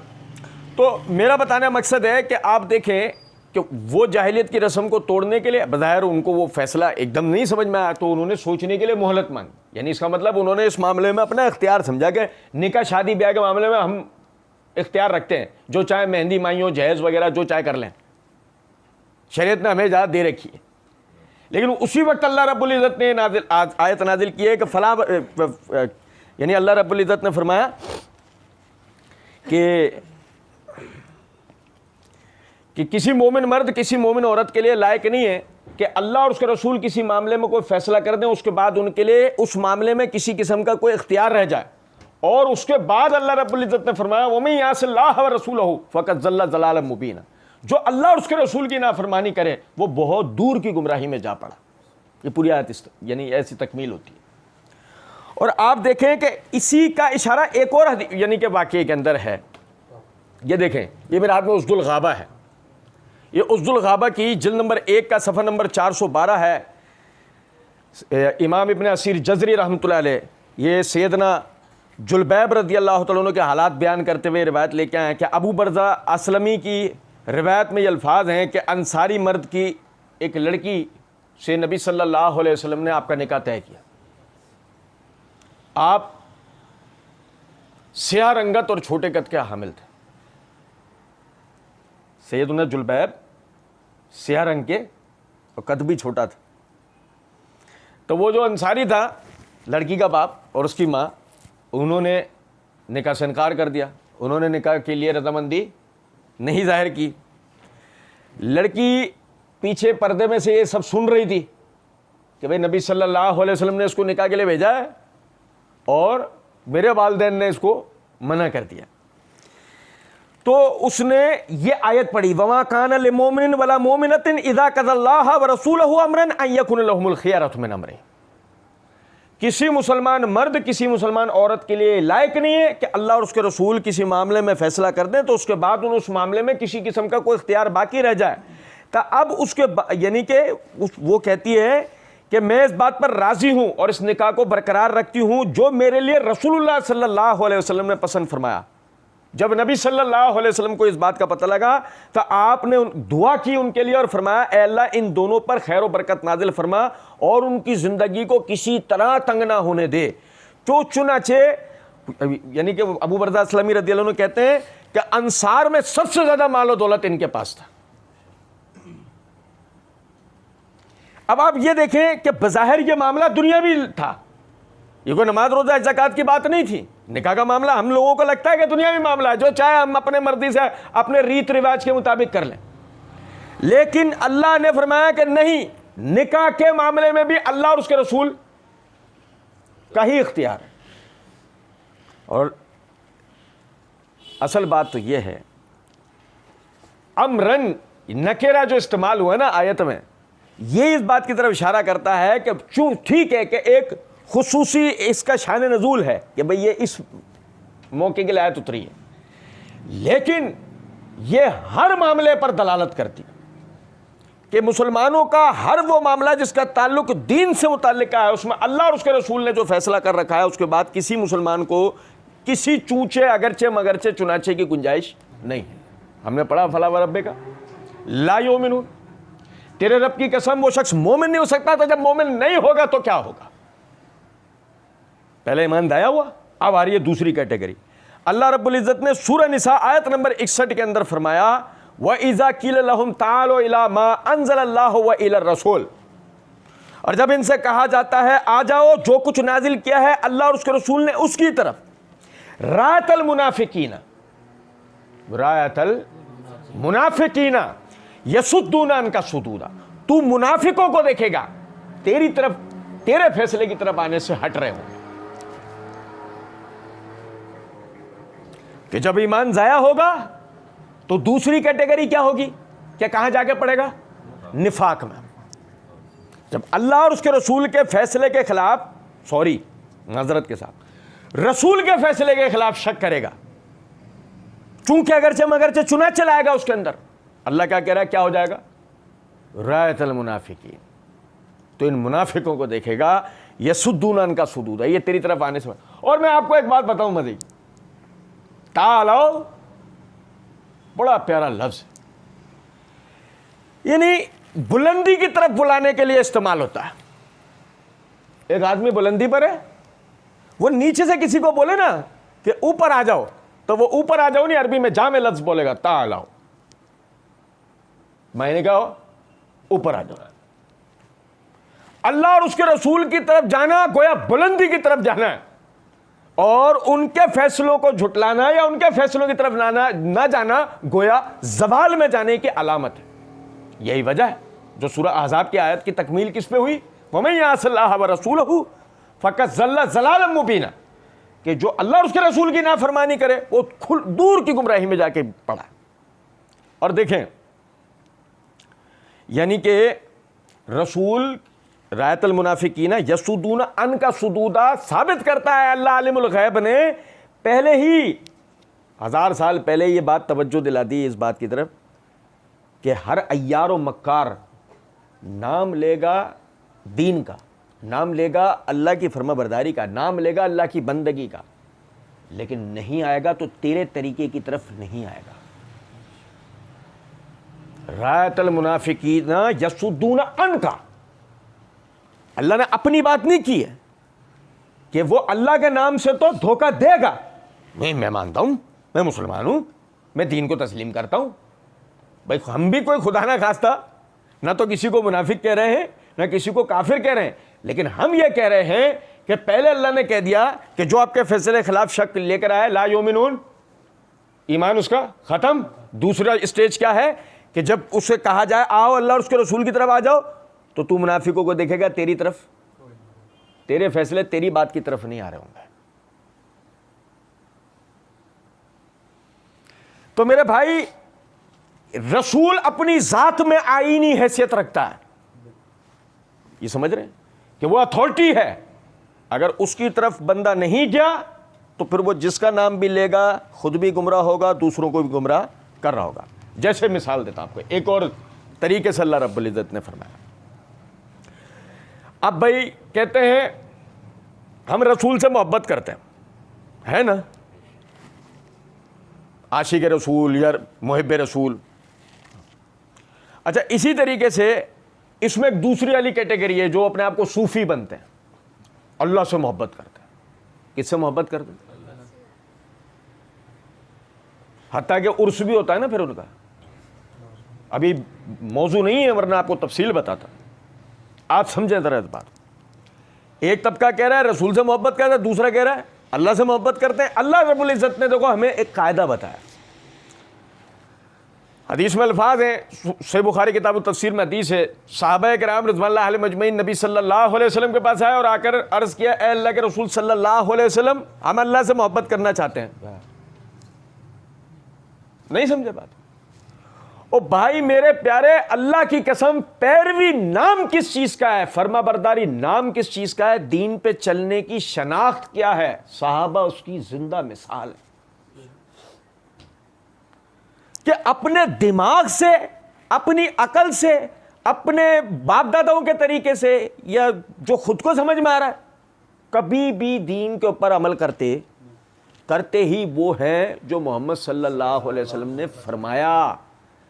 تو میرا بتانے کا مقصد ہے کہ آپ دیکھیں کہ وہ جاہلیت کی رسم کو توڑنے کے لیے بظاہر ان کو وہ فیصلہ ایک دم نہیں سمجھ میں آیا تو انہوں نے سوچنے کے لیے مہلت مانگی، یعنی اس کا مطلب انہوں نے اس معاملے میں اپنا اختیار سمجھا کہ نکاح شادی بیاہ کے معاملے میں ہم اختیار رکھتے ہیں، جو چاہے مہندی مائیوں جہیز وغیرہ جو چاہے کر لیں، شریعت نے ہمیں اجازت دے رکھی ہے۔ لیکن اسی وقت اللہ رب العزت نے آیت نازل کی ہے کہ فلاں، یعنی اللہ رب العزت نے فرمایا کہ کسی مومن مرد کسی مومن عورت کے لیے لائق نہیں ہے کہ اللہ اور اس کے رسول کسی معاملے میں کوئی فیصلہ کر دیں، اس کے بعد ان کے لیے اس معاملے میں کسی قسم کا کوئی اختیار رہ جائے، اور اس کے بعد اللہ رب العزت نے فرمایا وَمَن يَعْصِ اللَّهَ وَرَسُولَهُ فَقَدْ ضَلَّ ضَلَالًا مُبِينًا، جو اللہ اور اس کے رسول کی نافرمانی کرے وہ بہت دور کی گمراہی میں جا پڑا۔ یہ پوری آیت یعنی ایسی تکمیل ہوتی ہے۔ اور آپ دیکھیں کہ اسی کا اشارہ ایک اور یعنی کہ واقعے کے اندر ہے، یہ دیکھیں، یہ میرے ہاتھ میں اسد الغابہ ہے، یہ اسد الغابہ کی جلد نمبر 1 کا صفحہ نمبر 412 ہے۔ امام ابن اسیر جزری رحمۃ اللہ علیہ یہ سیدنا جلبیب رضی اللہ تعالیٰ عنہ کے حالات بیان کرتے ہوئے روایت لے کے آئے ہیں کہ ابو برزہ اسلمی کی روایت میں یہ الفاظ ہیں کہ انصاری مرد کی ایک لڑکی سے نبی صلی اللہ علیہ وسلم نے آپ کا نکاح طے کیا۔ آپ سیاہ رنگت اور چھوٹے قد کے حامل تھے، سیدنا جلبیب سیاہ رنگ کے اور قد بھی چھوٹا تھا۔ تو وہ جو انصاری تھا، لڑکی کا باپ اور اس کی ماں، انہوں نے نکاح سے انکار کر دیا، انہوں نے نکاح کے لیے رضامندی نہیں ظاہر کی۔ لڑکی پیچھے پردے میں سے یہ سب سن رہی تھی کہ بھئی نبی صلی اللہ علیہ وسلم نے اس کو نکاح کے لیے بھیجا ہے اور میرے والدین نے اس کو منع کر دیا۔ تو اس نے یہ آیت پڑھی وَمَا كَانَ لِمُؤْمِنٍ وَلَا مُؤْمِنَةٍ إِذَا قَضَى اللَّهُ وَرَسُولُهُ أَمْرًا أَن يَكُونَ لَهُمُ الْخِيَرَةُ مِنْ أَمْرِهِمْ، کسی مسلمان مرد کسی مسلمان عورت کے لیے لائق نہیں ہے کہ اللہ اور اس کے رسول کسی معاملے میں فیصلہ کر دیں تو اس کے بعد اس معاملے میں کسی قسم کا کوئی اختیار باقی رہ جائے۔ تو اب اس کے یعنی کہ وہ کہتی ہے کہ میں اس بات پر راضی ہوں اور اس نکاح کو برقرار رکھتی ہوں جو میرے لیے رسول اللہ صلی اللہ علیہ وسلم نے پسند فرمایا۔ جب نبی صلی اللہ علیہ وسلم کو اس بات کا پتہ لگا تو آپ نے دعا کی ان کے لیے اور فرمایا اے اللہ ان دونوں پر خیر و برکت نازل فرما اور ان کی زندگی کو کسی طرح تنگ نہ ہونے دے۔ تو چنانچہ یعنی کہ ابو برزہ اسلمی رضی اللہ عنہ کہتے ہیں کہ انصار میں سب سے زیادہ مال و دولت ان کے پاس تھا۔ اب آپ یہ دیکھیں کہ بظاہر یہ معاملہ دنیاوی تھا، یہ کوئی نماز روزہ زکوٰۃ کی بات نہیں تھی۔ نکاح کا معاملہ ہم لوگوں کو لگتا ہے کہ دنیاوی معاملہ ہے، جو چاہے ہم اپنے مرضی سے اپنے ریت رواج کے مطابق کر لیں، لیکن اللہ نے فرمایا کہ نہیں، نکاح کے معاملے میں بھی اللہ اور اس کے رسول کا ہی اختیار ہے. اور اصل بات تو یہ ہے, امرن نکرہ جو استعمال ہوا ہے نا آیت میں, یہ اس بات کی طرف اشارہ کرتا ہے کہ چوں ٹھیک ہے کہ ایک خصوصی اس کا شان نزول ہے کہ بھئی یہ اس موقع کے لیے آیت اتری ہے, لیکن یہ ہر معاملے پر دلالت کرتی کہ مسلمانوں کا ہر وہ معاملہ جس کا تعلق دین سے متعلق ہے, اس میں اللہ اور اس کے رسول نے جو فیصلہ کر رکھا ہے, اس کے بعد کسی مسلمان کو کسی چونچے اگرچہ مگرچہ چنانچے کی گنجائش نہیں ہے. ہم نے پڑھا فلا وربک کا لا یؤمنون, تیرے رب کی قسم وہ شخص مومن نہیں ہو سکتا تھا, جب مومن نہیں ہوگا تو کیا ہوگا. پہلے ایمان دایا ہوا, اب آ رہی ہے دوسری کیٹیگری. اللہ رب العزت نے سورہ نساء آیت نمبر 61 کے اندر فرمایا وَإِذَا قِيلَ لَهُمْ تَعَالَوْا إِلَىٰ مَا أَنزَلَ اللَّهُ وَإِلَى الرَّسُولِ, اور جب ان سے کہا جاتا ہے آ جاؤ جو کچھ نازل کیا ہے اللہ اور اس کے رسول نے اس کی طرف, رَأَيْتَ الْمُنَافِقِينَ يَصُدُّونَ عَنْكَ صُدُودًا, تو منافقوں کو دیکھے گا تیری طرف, تیرے فیصلے کی طرف آنے سے ہٹ رہے ہوں. کہ جب ایمان ضائع ہوگا تو دوسری کیٹیگری کیا ہوگی کہ کہاں جا کے پڑے گا, نفاق میں. جب اللہ اور اس کے رسول کے فیصلے کے خلاف, معذرت کے ساتھ رسول کے فیصلے کے خلاف شک کرے گا, چونکہ اگرچہ مگرچہ چنا چلائے گا اس کے اندر, اللہ کیا کہہ رہا ہے, کیا ہو جائے گا, رایت المنافقین, تو ان منافقوں کو دیکھے گا یصدون عنک صدودا, یہ تیری طرف آنے سے. اور میں آپ کو ایک بات بتاؤں مزے کی, تعالو بڑا پیارا لفظ ہے, یعنی بلندی کی طرف بلانے کے لیے استعمال ہوتا ہے. ایک آدمی بلندی پر ہے, وہ نیچے سے کسی کو بولے نا کہ اوپر آ جاؤ, تو وہ اوپر آ جاؤ نہیں, عربی میں جامع لفظ بولے گا تعالو, میں نے کہا اوپر آ جاؤ. اللہ اور اس کے رسول کی طرف جانا گویا بلندی کی طرف جانا ہے, اور ان کے فیصلوں کو جھٹلانا یا ان کے فیصلوں کی طرف نہ جانا گویا زوال میں جانے کی علامت ہے. یہی وجہ ہے جو سورہ احزاب کی آیت کی تکمیل کس پہ ہوئی, وَمَن يَعْصِ اللَّهَ وَرَسُولَهُ فَقَدْ ضَلَّ ضَلَالًا مُبِينًا, کہ جو اللہ اور اس کے رسول کی نافرمانی کرے وہ دور کی گمراہی میں جا کے پڑا. اور دیکھیں, یعنی کہ رسول رایت المنافقین یصدون عنک صدودا ثابت کرتا ہے اللہ عالم الغیب نے پہلے ہی 1000 سال پہلے یہ بات توجہ دلا دی اس بات کی طرف کہ ہر عیار و مکار نام لے گا دین کا, نام لے گا اللہ کی فرما برداری کا, نام لے گا اللہ کی بندگی کا, لیکن نہیں آئے گا تو تیرے طریقے کی طرف نہیں آئے گا. رایت المنافقین یصدون عنک, اللہ نے اپنی بات نہیں کی ہے کہ وہ اللہ کے نام سے تو دھوکہ دے گا. میں مانتا ہوں, میں مسلمان ہوں, میں دین کو تسلیم کرتا ہوں. بھائی ہم بھی کوئی خدا نہ خواستہ نہ تو کسی کو منافق کہہ رہے ہیں نہ کسی کو کافر کہہ رہے ہیں, لیکن ہم یہ کہہ رہے ہیں کہ پہلے اللہ نے کہہ دیا کہ جو آپ کے فیصلے خلاف شک لے کر آئے لا یؤمنون, ایمان اس کا ختم. دوسرا اسٹیج کیا ہے کہ جب اسے کہا جائے آؤ اللہ اور اس کے رسول کی طرف آ جاؤ, تو منافقوں کو دیکھے گا تیری طرف, تیرے فیصلے تیری بات کی طرف نہیں آ رہے ہوں گے. تو میرے بھائی رسول اپنی ذات میں آئینی حیثیت رکھتا ہے, یہ سمجھ رہے ہیں کہ وہ اتھارٹی ہے. اگر اس کی طرف بندہ نہیں گیا تو پھر وہ جس کا نام بھی لے گا خود بھی گمراہ ہوگا, دوسروں کو بھی گمراہ کر رہا ہوگا. جیسے مثال دیتا ہوں آپ کو ایک اور طریقے سے اللہ رب العزت نے فرمایا. اب بھائی کہتے ہیں ہم رسول سے محبت کرتے ہیں, ہے نا, عاشق رسول یا محب رسول. اچھا اسی طریقے سے اس میں ایک دوسری والی کیٹیگری ہے جو اپنے آپ کو صوفی بنتے ہیں, اللہ سے محبت کرتے ہیں. کس سے محبت کرتے ہیں؟ حتیٰ کہ عرس بھی ہوتا ہے نا پھر ان کا. ابھی موضوع نہیں ہے ورنہ آپ کو تفصیل بتاتا. آپ سمجھیں ذرا اس بات. ایک طبقہ کہہ رہا ہے رسول سے محبت کرتا ہے, دوسرا کہہ رہا ہے اللہ سے محبت کرتے ہیں. اللہ رب العزت نے دیکھو ہمیں ایک قاعدہ بتایا, حدیث میں الفاظ ہیں، صحیح بخاری کتاب التفسیر میں حدیث ہے، صحابہ کرام رضوان اللہ علیہم اجمعین نبی صلی اللہ علیہ وسلم کے پاس آئے اور آ کر عرض کیا، اے اللہ کے رسول صلی اللہ علیہ وسلم، ہم اللہ سے محبت کرنا چاہتے ہیں. نہیں سمجھے بات؟ او بھائی میرے پیارے، اللہ کی قسم، پیروی نام کس چیز کا ہے؟ فرما برداری نام کس چیز کا ہے؟ دین پہ چلنے کی شناخت کیا ہے؟ صحابہ اس کی زندہ مثال ہے کہ اپنے دماغ سے، اپنی عقل سے، اپنے باپ داداؤں کے طریقے سے، یا جو خود کو سمجھ میں آ رہا ہے، کبھی بھی دین کے اوپر عمل کرتے ہی وہ ہے جو محمد صلی اللہ علیہ وسلم نے فرمایا.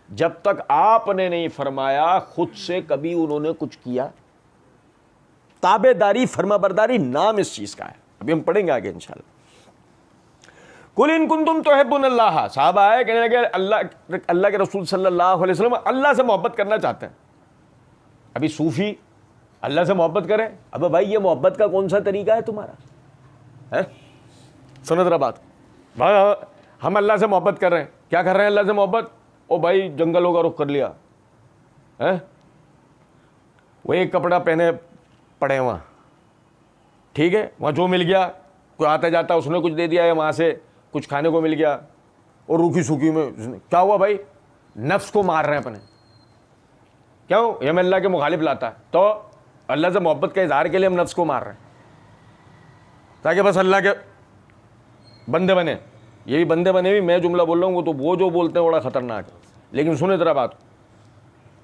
جب تک آپ نے نہیں فرمایا خود سے کبھی انہوں نے کچھ کیا. تابع داری، فرما برداری نام اس چیز کا ہے. ابھی ہم پڑھیں گے آگے انشاءاللہ. قل ان کنتم تحبون اللہ، صحابہ آئے کہنے لگے اللہ کے رسول صلی اللہ علیہ وسلم اللہ سے محبت کرنا چاہتے ہیں. ابھی صوفی اللہ سے محبت کریں؟ ابے بھائی یہ محبت کا کون سا طریقہ ہے تمہارا؟ سنو ذرا بات. ہم اللہ سے محبت کر رہے ہیں. کیا کر رہے ہیں اللہ سے محبت؟ او بھائی جنگلوں کا رخ کر لیا، وہ ایک کپڑا پہنے پڑے وہاں، ٹھیک ہے، وہاں جو مل گیا، کوئی آتا جاتا اس نے کچھ دے دیا، یا وہاں سے کچھ کھانے کو مل گیا، اور روکھی سوکھی میں کیا ہوا بھائی؟ نفس کو مار رہے ہیں اپنے. کیوں؟ یہ میں اللہ کے مخالف لاتا ہے تو اللہ سے محبت کے اظہار کے لیے ہم نفس کو مار رہے ہیں تاکہ بس اللہ کے بندے بنے. یہ بھی بندے بنے بھی میں جملہ بول رہا ہوں، وہ جو بولتے ہیں بڑا خطرناک ہے، لیکن سنیں ذرا بات،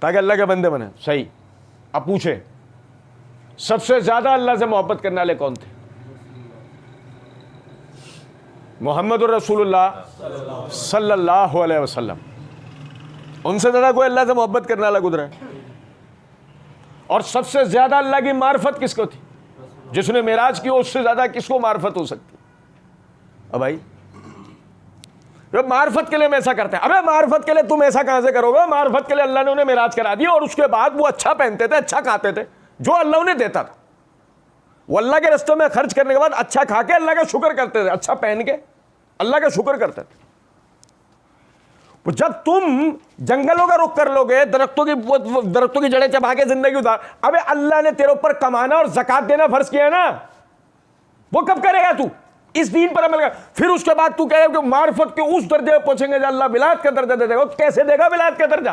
تاکہ اللہ کے بندے بنے. صحیح. اب پوچھے سب سے زیادہ اللہ سے محبت کرنے والے کون تھے؟ محمد الرسول اللہ صلی اللہ علیہ وسلم. ان سے زیادہ کوئی اللہ سے محبت کرنے والا گزرا ہے؟ اور سب سے زیادہ اللہ کی معرفت کس کو تھی؟ جس نے معراج کی، اس سے زیادہ کس کو معرفت ہو سکتی؟ اب بھائی معرفت کے لیے ہم ایسا کرتے ہیں. ابے معرفت کے لیے تم ایسا کہاں سے کرو گے؟ معرفت کے لیے اللہ نے انہیں معراج کرا دیا، اور اس کے بعد وہ اچھا پہنتے تھے، اچھا کھاتے تھے، جو اللہ انہیں دیتا تھا. وہ اللہ کے راستے میں خرچ کرنے کے بعد اچھا کھا کے اللہ کا شکر کرتے تھے، اچھا پہن کے اللہ کا شکر کرتے تھے. جب تم جنگلوں کا رخ کر لو گے، درختوں کی جڑیں چبا کے زندگی اتار، ابے اللہ نے تیرے اوپر کمانا اور زکات دینا فرض کیا ہے نا، وہ کب کرے گا تو؟ اس دین پر عمل کر. پھر اس کے بعد تو کہے کہ معرفت کے اس درجے پہ پہنچیں گے جو اللہ ولایت کا درجہ دے گا. کیسے دے گا ولایت کا درجہ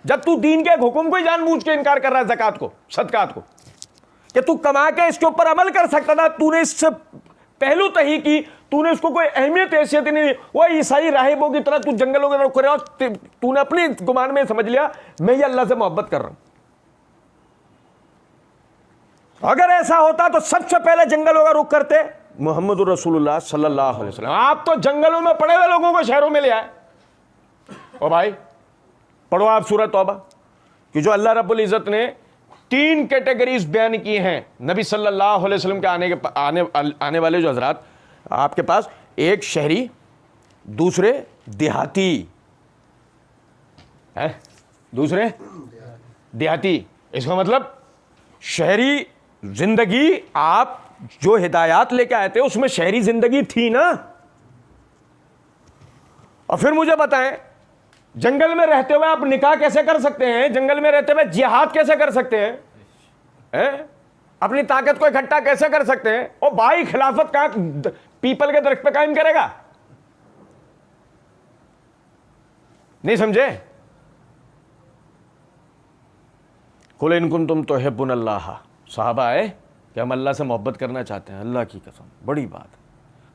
جب تو دین کے حکم کو ہی جان بوجھ کے انکار کر رہا ہے، زکات کو، صدقات کو، کہ تو کما کے اس کے اوپر عمل کر سکتا تھا. تو نے اس سے پہلو تہی کی، تو نے اس کو کوئی اہمیت حیثیت نہیں دی. وہ عیسائی راہبوں کی طرح تو جنگلوں کے رخ کر رہا ہے، تو نے اپنی گمان میں سمجھ لیا میں یہ اللہ سے محبت کر رہا ہوں. اگر ایسا ہوتا تو سب سے پہلے جنگلوں کا رخ کرتے محمد الرسول اللہ صلی اللہ علیہ وسلم. آپ تو جنگلوں میں پڑے ہوئے لوگوں کو شہروں میں لے آئے. او بھائی پڑھو آپ سورہ توبہ کہ جو اللہ رب العزت نے 3 کیٹیگریز بیان کی ہیں نبی صلی اللہ علیہ وسلم کے آنے والے جو حضرات آپ کے پاس. ایک شہری، دوسرے دیہاتی، دوسرے دیہاتی. اس کا مطلب شہری زندگی، آپ جو ہدایات لے کے آئے تھے اس میں شہری زندگی تھی نا. اور پھر مجھے بتائیں جنگل میں رہتے ہوئے آپ نکاح کیسے کر سکتے ہیں؟ جنگل میں رہتے ہوئے جہاد کیسے کر سکتے ہیں؟ اپنی طاقت کو اکٹھا کیسے کر سکتے ہیں؟ اور بھائی خلافت کہاں پیپل کے درخت پہ قائم کرے گا؟ نہیں سمجھے؟ قل ان کنتم تحبون اللہ. صحابہ آئے کہ ہم اللہ سے محبت کرنا چاہتے ہیں. اللہ کی قسم بڑی بات.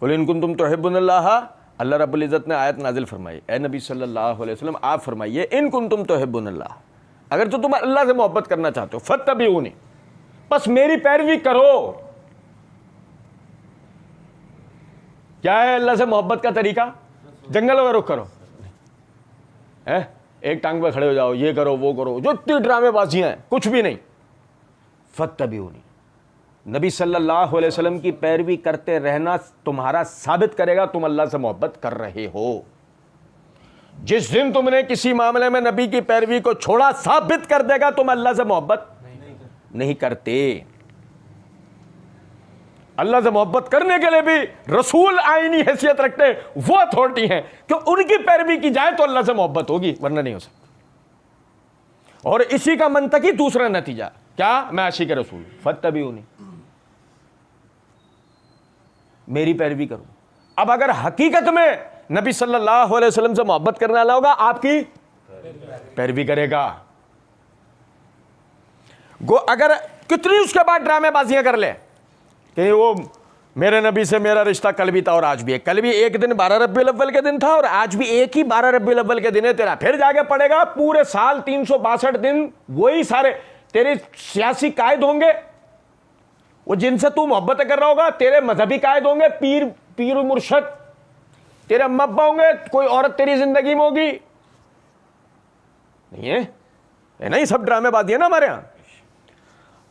قل ان کنتم تحبون اللہ، اللہ رب العزت نے آیت نازل فرمائی، اے نبی صلی اللہ علیہ وسلم آپ فرمائیے ان کنتم تحبون اللہ، اگر تو تم اللہ سے محبت کرنا چاہتے ہو، فاتبعونی، بس میری پیروی کرو. کیا ہے اللہ سے محبت کا طریقہ؟ جنگلوں کا رخ کرو، ایک ٹانگ پہ کھڑے ہو جاؤ، یہ کرو وہ کرو، جو اتنی ڈرامے بازیاں ہیں، کچھ بھی نہیں. فاتبعونی، نبی صلی اللہ علیہ وسلم کی پیروی کرتے رہنا تمہارا ثابت کرے گا تم اللہ سے محبت کر رہے ہو. جس دن تم نے کسی معاملے میں نبی کی پیروی کو چھوڑا، ثابت کر دے گا تم اللہ سے محبت نہیں کرتے. اللہ سے محبت کرنے کے لیے بھی رسول آئینی حیثیت رکھتے ہیں, وہ اتھارٹی ہیں کہ ان کی پیروی کی جائے تو اللہ سے محبت ہوگی, ورنہ نہیں ہو سکتی. اور اسی کا منطقی دوسرا نتیجہ کیا, میں عاشق رسول فاتبعونی, میری پیروی کروں. اب اگر حقیقت میں نبی صلی اللہ علیہ وسلم سے محبت کرنے والا ہوگا, آپ کی پیروی کرے گا. گو اگر کتنی اس کے بعد ڈرامے بازیاں کر لے کہ وہ میرے نبی سے میرا رشتہ کل بھی تھا اور آج بھی ہے, کل بھی ایک دن 12 ربیع الاول کے دن تھا اور آج بھی ایک ہی 12 ربیع الاول کے دن ہے تیرا, پھر جا کے پڑے گا پورے سال 362 دن وہی سارے تیرے سیاسی قائد ہوں گے, وہ جن سے تو محبت کر رہا ہوگا, تیرے مذہبی قائد ہوں گے, پیر و مرشد, تیرے اما ابا ہوں گے, کوئی عورت تیری زندگی میں ہوگی. نہیں ہے نا, یہ سب ڈرامے بازی ہے نا ہمارے یہاں.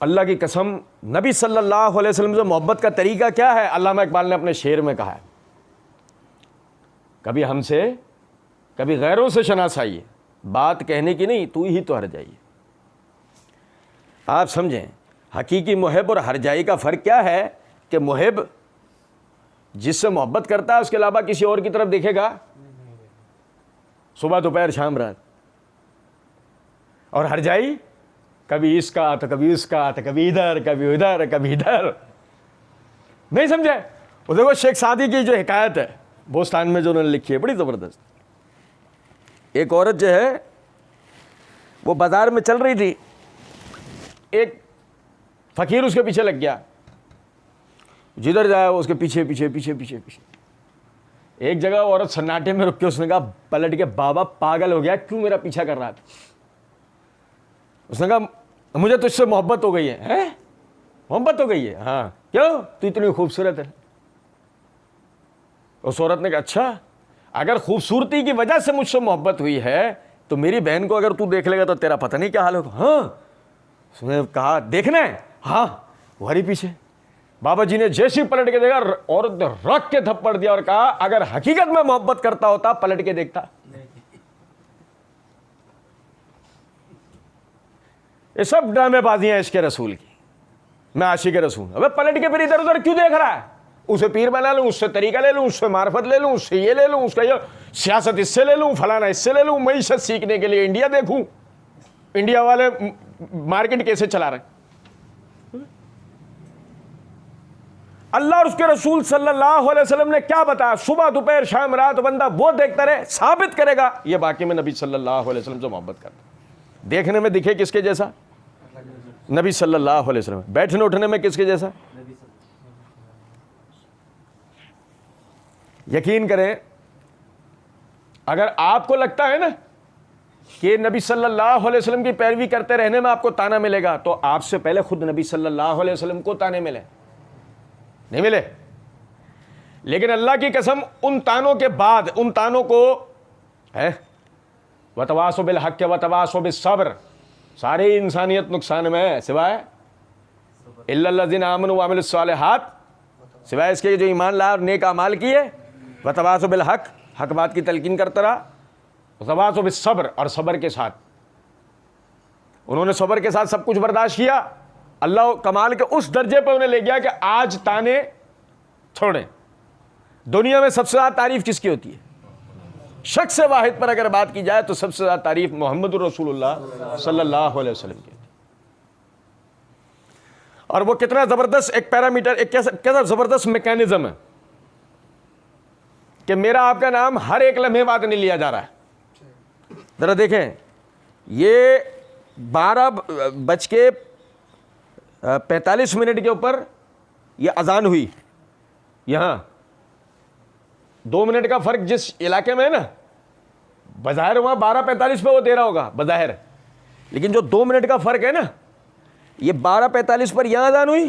اللہ کی قسم, نبی صلی اللہ علیہ وسلم سے محبت کا طریقہ کیا ہے؟ علامہ اقبال نے اپنے شعر میں کہا ہے, کبھی ہم سے کبھی غیروں سے شناسائیے, بات کہنے کی نہیں تو ہی تو ہر جائیے. آپ سمجھیں حقیقی محب اور ہر جائی کا فرق کیا ہے کہ محب جس سے محبت کرتا ہے اس کے علاوہ کسی اور کی طرف دیکھے گا صبح دوپہر شام رات, اور ہر جائی کبھی اس کا تو کبھی اس کا, تو کبھی ادھر کبھی ادھر کبھی ادھر. نہیں سمجھے؟ وہ دیکھو شیخ سعدی کی جو حکایت ہے بوستان میں جو انہوں نے لکھی ہے بڑی زبردست. ایک عورت جو ہے وہ بازار میں چل رہی تھی, ایک فقیر اس کے پیچھے لگ گیا, جدھر جائے وہ اس کے پیچھے پیچھے پیچھے پیچھے پیچھے. ایک جگہ عورت سناٹے میں رک کے اس نے کہا پلٹ کے, بابا پاگل ہو گیا کیوں میرا پیچھا کر رہا تھا؟ اس نے کہا مجھے تجھ سے محبت ہو گئی ہے. محبت ہو گئی ہے؟ ہاں. کیوں؟ تو اتنی خوبصورت ہے. اس عورت نے کہا اچھا, اگر خوبصورتی کی وجہ سے مجھ سے محبت ہوئی ہے تو میری بہن کو اگر تو دیکھ لے گا تو تیرا پتہ نہیں کیا حال ہوگا. ہاں. اس نے کہا دیکھنا ہے؟ ہاں. وہی پیچھے بابا جی نے جیسی پلٹ کے دیکھا, عورت نے رکھ کے تھپڑ دیا اور کہا اگر حقیقت میں محبت کرتا ہوتا پلٹ کے دیکھتا. یہ سب ڈرامے بازیاں عشق رسول کی. میں عاشق رسول, ابے پلٹ کے پھر ادھر ادھر کیوں دیکھ رہا ہے؟ اسے پیر بنا لوں, اس سے طریقہ لے لوں, اس سے معرفت لے لوں, اس سے یہ لے لوں, اس کا یہ سیاست اس سے لے لوں, فلانا اس سے لے لوں, معیشت سیکھنے کے لیے انڈیا دیکھوں, انڈیا والے مارکیٹ کیسے چلا رہے ہیں. اللہ اور اس کے رسول صلی اللہ علیہ وسلم نے کیا بتایا؟ صبح دوپہر شام رات بندہ وہ دیکھتا رہے, ثابت کرے گا یہ باقی میں نبی صلی اللہ علیہ وسلم سے محبت کرتا. دیکھنے میں دکھے کس کے جیسا؟ نبی صلی اللہ علیہ وسلم. بیٹھنے اٹھنے میں کس کے جیسا؟ یقین کریں اگر آپ کو لگتا ہے نا کہ نبی صلی اللہ علیہ وسلم کی پیروی کرتے رہنے میں آپ کو تانا ملے گا, تو آپ سے پہلے خود نبی صلی اللہ علیہ وسلم کو تانے ملے نہیں ملے. لیکن اللہ کی قسم ان تانوں کے بعد ان تانوں کو ہے وتواصوا بالحق وتواصوا بالصبر, ساری انسانیت نقصان میں ہے سوائے الا الذین آمنوا وعملوا الصالحات, سوائے اس کے جو ایمان لا اور نیک اعمال کیے, وتواصوا بالحق, حق بات کی تلقین کرتا رہا, وتواصوا بالصبر, اور صبر کے ساتھ انہوں نے صبر کے ساتھ سب کچھ برداشت کیا. اللہ کمال کے اس درجے پہ انہیں لے گیا کہ آج تانے چھوڑیں. دنیا میں سب سے زیادہ تعریف کس کی ہوتی ہے؟ شخص واحد پر اگر بات کی جائے تو سب سے زیادہ تعریف محمد رسول اللہ صلی اللہ علیہ وسلم کی. اور وہ کتنا زبردست ایک پیرامیٹر, ایک کیسا زبردست میکینزم ہے کہ میرا آپ کا نام ہر ایک لمحے بعد نہیں لیا جا رہا ہے. ذرا دیکھیں, یہ 12:45 کے اوپر یہ اذان ہوئی, یہاں 2 منٹ کا فرق جس علاقے میں ہے نا, بظاہر وہاں 12:45 پہ وہ دے رہا ہوگا بظاہر, لیکن جو 2 منٹ کا فرق ہے نا, یہ 12:45 پر یہاں اذان ہوئی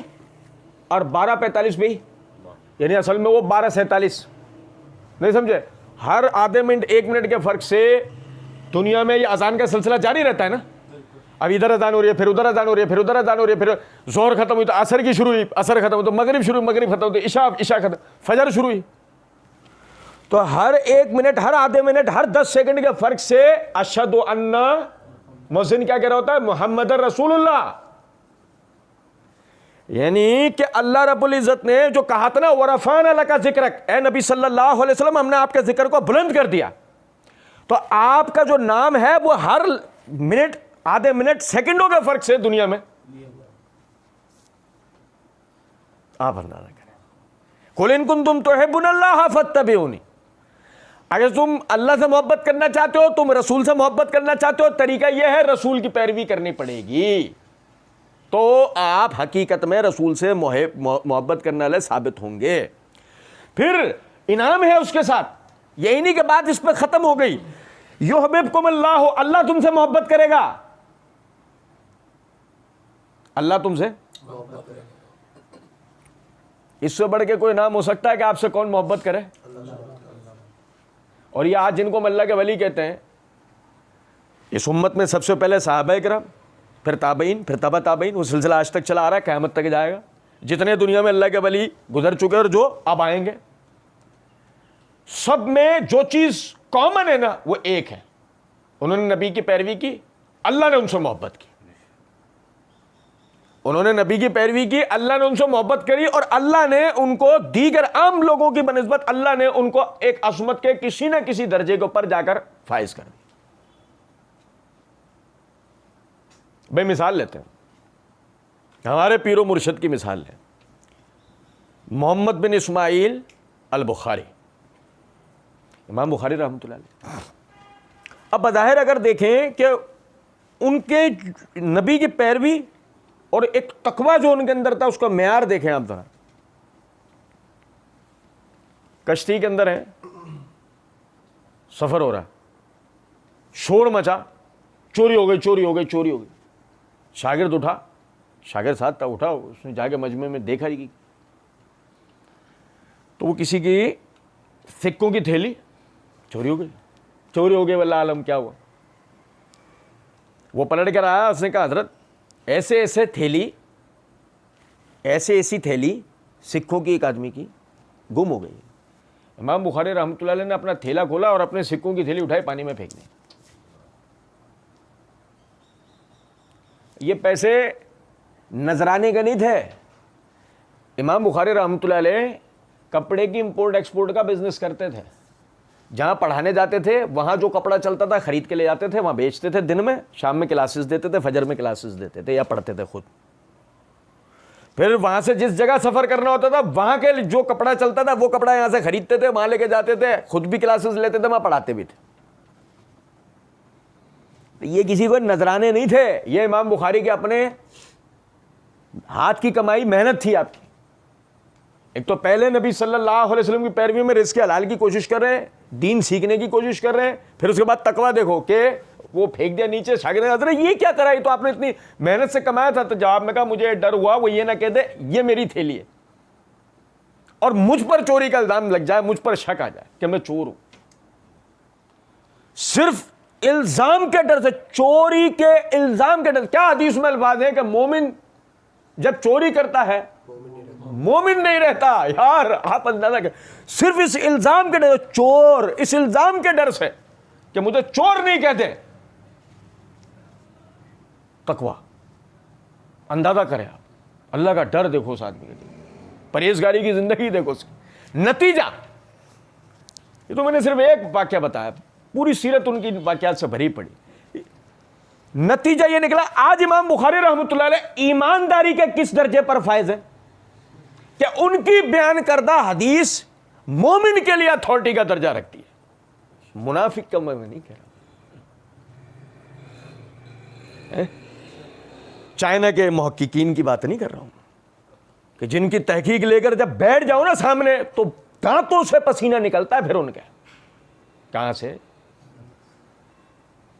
اور 12:45 پہ ہی, یعنی اصل میں وہ 12:47. نہیں سمجھے؟ ہر آدھے منٹ 1 منٹ کے فرق سے دنیا میں یہ اذان کا سلسلہ جاری رہتا ہے نا. اب ادھر اذان ہو رہی ہے, پھر ادھر اذان ہو رہی ہے, پھر ادھر اذان ہو رہی ہے, پھر ظہر ختم ہوئی تو عصر کی شروع ہوئی, عصر ختم ہوئی تو مغرب شروع ہوئی, مغرب ختم ہوئی تو عشاء ختم, فجر شروع ہوئی. تو ہر 1 منٹ, ہر آدھے منٹ, ہر 10 سیکنڈ کے فرق سے اشہد ان, مؤذن کیا کہہ رہا ہوتا ہے؟ محمد رسول اللہ. یعنی کہ اللہ رب العزت نے جو کہا تھا نا ورفعنا لک ذکرک، اے نبی صلی اللہ علیہ وسلم ہم نے آپ کے ذکر کو بلند کر دیا، تو آپ کا جو نام ہے وہ ہر منٹ، آدھے منٹ، سیکنڈوں کے فرق سے دنیا میں آپ اندازہ کریں۔ قل ان کنتم تحبون اللہ فاتبعونی، اگر تم اللہ سے محبت کرنا چاہتے ہو، تم رسول سے محبت کرنا چاہتے ہو، طریقہ یہ ہے رسول کی پیروی کرنی پڑے گی، تو آپ حقیقت میں رسول سے محبت کرنے والے ثابت ہوں گے۔ پھر انعام ہے اس کے ساتھ، یہی نہیں کہ بات اس پہ ختم ہو گئی، یحببکم اللہ، اللہ تم سے محبت کرے گا، اللہ تم سے محبت کرے گا۔ اس سے بڑھ کے کوئی نام ہو سکتا ہے کہ آپ سے کون محبت کرے؟ اور یہ آج جن کو ہم اللہ کے ولی کہتے ہیں، اس امت میں سب سے پہلے صحابہ کرام، پھر تابعین، پھر تبع تابعین، وہ سلسلہ آج تک چلا آ رہا ہے، قیامت تک جائے گا۔ جتنے دنیا میں اللہ کے ولی گزر چکے اور جو اب آئیں گے، سب میں جو چیز کامن ہے نا وہ ایک ہے، انہوں نے نبی کی پیروی کی، اللہ نے ان سے محبت کی، انہوں نے نبی کی پیروی کی، اللہ نے ان سے محبت کری، اور اللہ نے ان کو دیگر عام لوگوں کی بنسبت اللہ نے ان کو ایک عصمت کے کسی نہ کسی درجے کے اوپر جا کر فائز کر دیا۔ بے مثال لیتے ہیں، ہمارے پیر و مرشد کی مثال ہے، محمد بن اسماعیل البخاری، امام بخاری رحمۃ اللہ علیہ۔ اب بظاہر اگر دیکھیں کہ ان کے نبی کی پیروی اور ایک تقویٰ جو ان کے اندر تھا، اس کا معیار دیکھیں آپ ذرا۔ کشتی کے اندر ہیں، سفر ہو رہا، شور مچا، چوری ہو گئی، چوری ہو گئی، چوری ہو گئی۔ شاگرد اٹھا، شاگرد ساتھ تھا، اٹھا، اس نے جا کے مجمع میں دیکھا جی تو وہ کسی کی سکوں کی تھیلی چوری ہو گئی، چوری ہو گئی، واللہ عالم کیا ہوا۔ وہ پلٹ کر آیا، اس نے کہا حضرت ایسے تھیلی، ایسی تھیلی سکھوں کی ایک آدمی کی گم ہو گئی۔ امام بخاری رحمۃ اللہ علیہ نے اپنا تھیلا کھولا اور اپنے سکوں کی تھیلی اٹھائی، پانی میں پھینک دی۔ یہ پیسے نذرانے کے نہیں تھے، امام بخاری رحمۃ اللہ علیہ کپڑے کی امپورٹ ایکسپورٹ کا بزنس کرتے تھے، جہاں پڑھانے جاتے تھے وہاں جو کپڑا چلتا تھا خرید کے لے جاتے تھے، وہاں بیچتے تھے، دن میں، شام میں کلاسز دیتے تھے، فجر میں کلاسز دیتے تھے یا پڑھتے تھے خود۔ پھر وہاں سے جس جگہ سفر کرنا ہوتا تھا وہاں کے جو کپڑا چلتا تھا وہ کپڑا یہاں سے خریدتے تھے، وہاں لے کے جاتے تھے، خود بھی کلاسز لیتے تھے، وہاں پڑھاتے بھی تھے۔ یہ کسی کو نذرانے نہیں تھے، یہ امام بخاری کے اپنے ہاتھ کی کمائی، محنت تھی آپ کی۔ ایک تو پہلے نبی صلی اللہ علیہ وسلم کی پیروی میں رزق حلال کی کوشش کر رہے ہیں، دین سیکھنے کی کوشش کر رہے ہیں، پھر اس کے بعد تقویٰ دیکھو کہ وہ پھینک دیا نیچے، شاگرد حضرت یہ کیا کرا، یہ تو آپ نے اتنی محنت سے کمایا تھا۔ تو جواب میں کہا مجھے ڈر ہوا وہ یہ نہ کہہ دے یہ میری تھیلی ہے اور مجھ پر چوری کا الزام لگ جائے، مجھ پر شک آ جائے کہ میں چور ہوں۔ صرف الزام کے ڈر سے، چوری کے الزام کے ڈر، کیا حدیث میں الفاظ ہیں کہ مومن جب چوری کرتا ہے مومن نہیں رہتا۔ یار آپ اندازہ کریں، صرف اس الزام کے ڈر، چور، اس الزام کے ڈر سے کہ مجھے چور نہیں کہتے۔ تقویٰ، اندازہ کریں آپ، اللہ کا ڈر دیکھو اس آدمی کے لیے، پرہیزگاری کی زندگی دیکھو اس کی۔ نتیجہ یہ تو میں نے صرف ایک واقعہ بتایا، پوری سیرت ان کی واقعات سے بھری پڑی۔ نتیجہ یہ نکلا آج امام بخاری رحمۃ اللہ علیہ ایمانداری کے کس درجے پر فائز ہے کہ ان کی بیان کردہ حدیث مومن کے لیے اتھارٹی کا درجہ رکھتی ہے، منافق کا میں نہیں کہہ رہا، چائنا کے محققین کی بات نہیں کر رہا ہوں کہ جن کی تحقیق لے کر جب بیٹھ جاؤ نا سامنے تو دانتوں سے پسینہ نکلتا ہے۔ پھر ان کا کہاں سے؟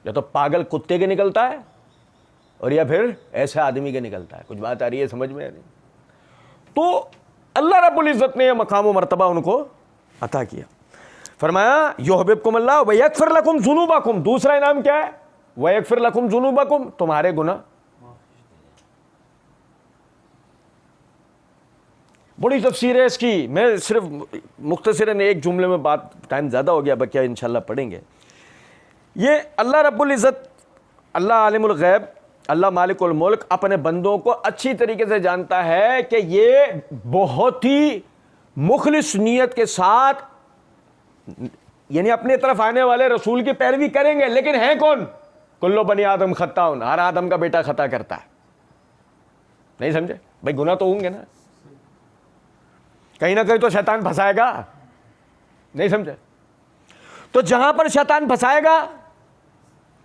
یا تو پاگل کتے کے نکلتا ہے اور یا پھر ایسے آدمی کے نکلتا ہے۔ کچھ بات آ رہی ہے سمجھ میں؟ نہیں تو اللہ رب العزت نے یہ مقام و مرتبہ ان کو عطا کیا۔ فرمایا یحببکم اللہ ویغفر لکم ذنوبکم، دوسرا انعام کیا ہے؟ ویغفر لکم ذنوبکم، تمہارے گناہ۔ بڑی تفسیر ہے اس کی، میں صرف مختصراً ایک جملے میں بات، ٹائم زیادہ ہو گیا، بقیہ انشاءاللہ پڑھیں گے۔ یہ اللہ رب العزت، اللہ عالم الغیب اللہ مالک الملک اپنے بندوں کو اچھی طریقے سے جانتا ہے کہ یہ بہت ہی مخلص نیت کے ساتھ یعنی اپنے طرف آنے والے رسول کی پیروی کریں گے، لیکن ہیں کون؟ کلو بنی آدم خطاؤن، ہر آدم کا بیٹا خطا کرتا ہے. نہیں سمجھے بھائی؟ گناہ تو ہوں گے نا، کہیں نہ کہیں تو شیطان پھنسائے گا. نہیں سمجھے؟ تو جہاں پر شیطان پھنسائے گا،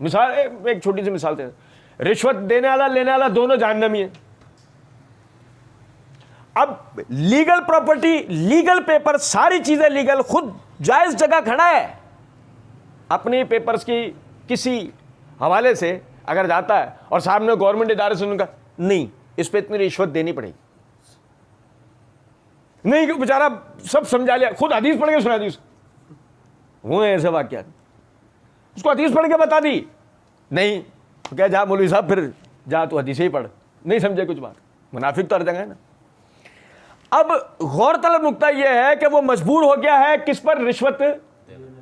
مثال ایک چھوٹی سی مثال دیں، رشوت دینے والا لینے والا دونوں جہنمی ہیں. اب لیگل پراپرٹی، لیگل پیپر، ساری چیزیں لیگل، خود جائز جگہ کھڑا ہے، اپنی پیپرز کی کسی حوالے سے اگر جاتا ہے اور صاحب نے گورنمنٹ ادارے سے ان کا نہیں اس پہ اتنی رشوت دینی پڑے گی، نہیں کہ بیچارہ سب سمجھا لیا، خود حدیث پڑھ کے سنا دی، ہوئے ایسے واقعات، اس کو حدیث پڑھ کے بتا دی، نہیں کہ جا مولوی صاحب پھر جا تو حدیث ہی پڑھ، نہیں سمجھے کچھ بات، منافق تو ہر جگہ ہے نا. اب غور طلب نقطہ یہ ہے کہ وہ مجبور ہو گیا ہے کس پر؟ رشوت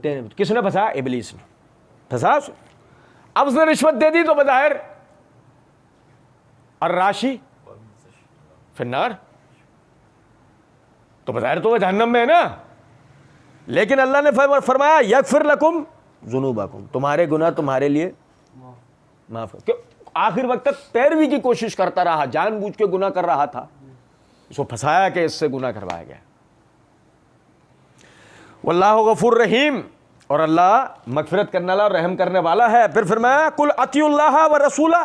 دینے. کس نے پھنسا؟ ابلیس نے پھنسا. اب اس نے رشوت دے دی تو بظاہر الراشی فی النار، تو بظاہر تو وہ جہنم میں ہے نا. لیکن اللہ نے فرمایا یغفر لکم ذنوبکم، تمہارے گناہ تمہارے لیے معاف. آخر وقت تک پیروی کی کوشش کرتا رہا، جان بوجھ کے گناہ کر رہا تھا، اس کو پھنسایا کہ اس سے گناہ کروایا گیا. واللہ غفور رحیم، اور اللہ مغفرت کرنے والا اور رحم کرنے والا ہے. پھر فرمایا قل اطیعوا اللہ ورسولہ،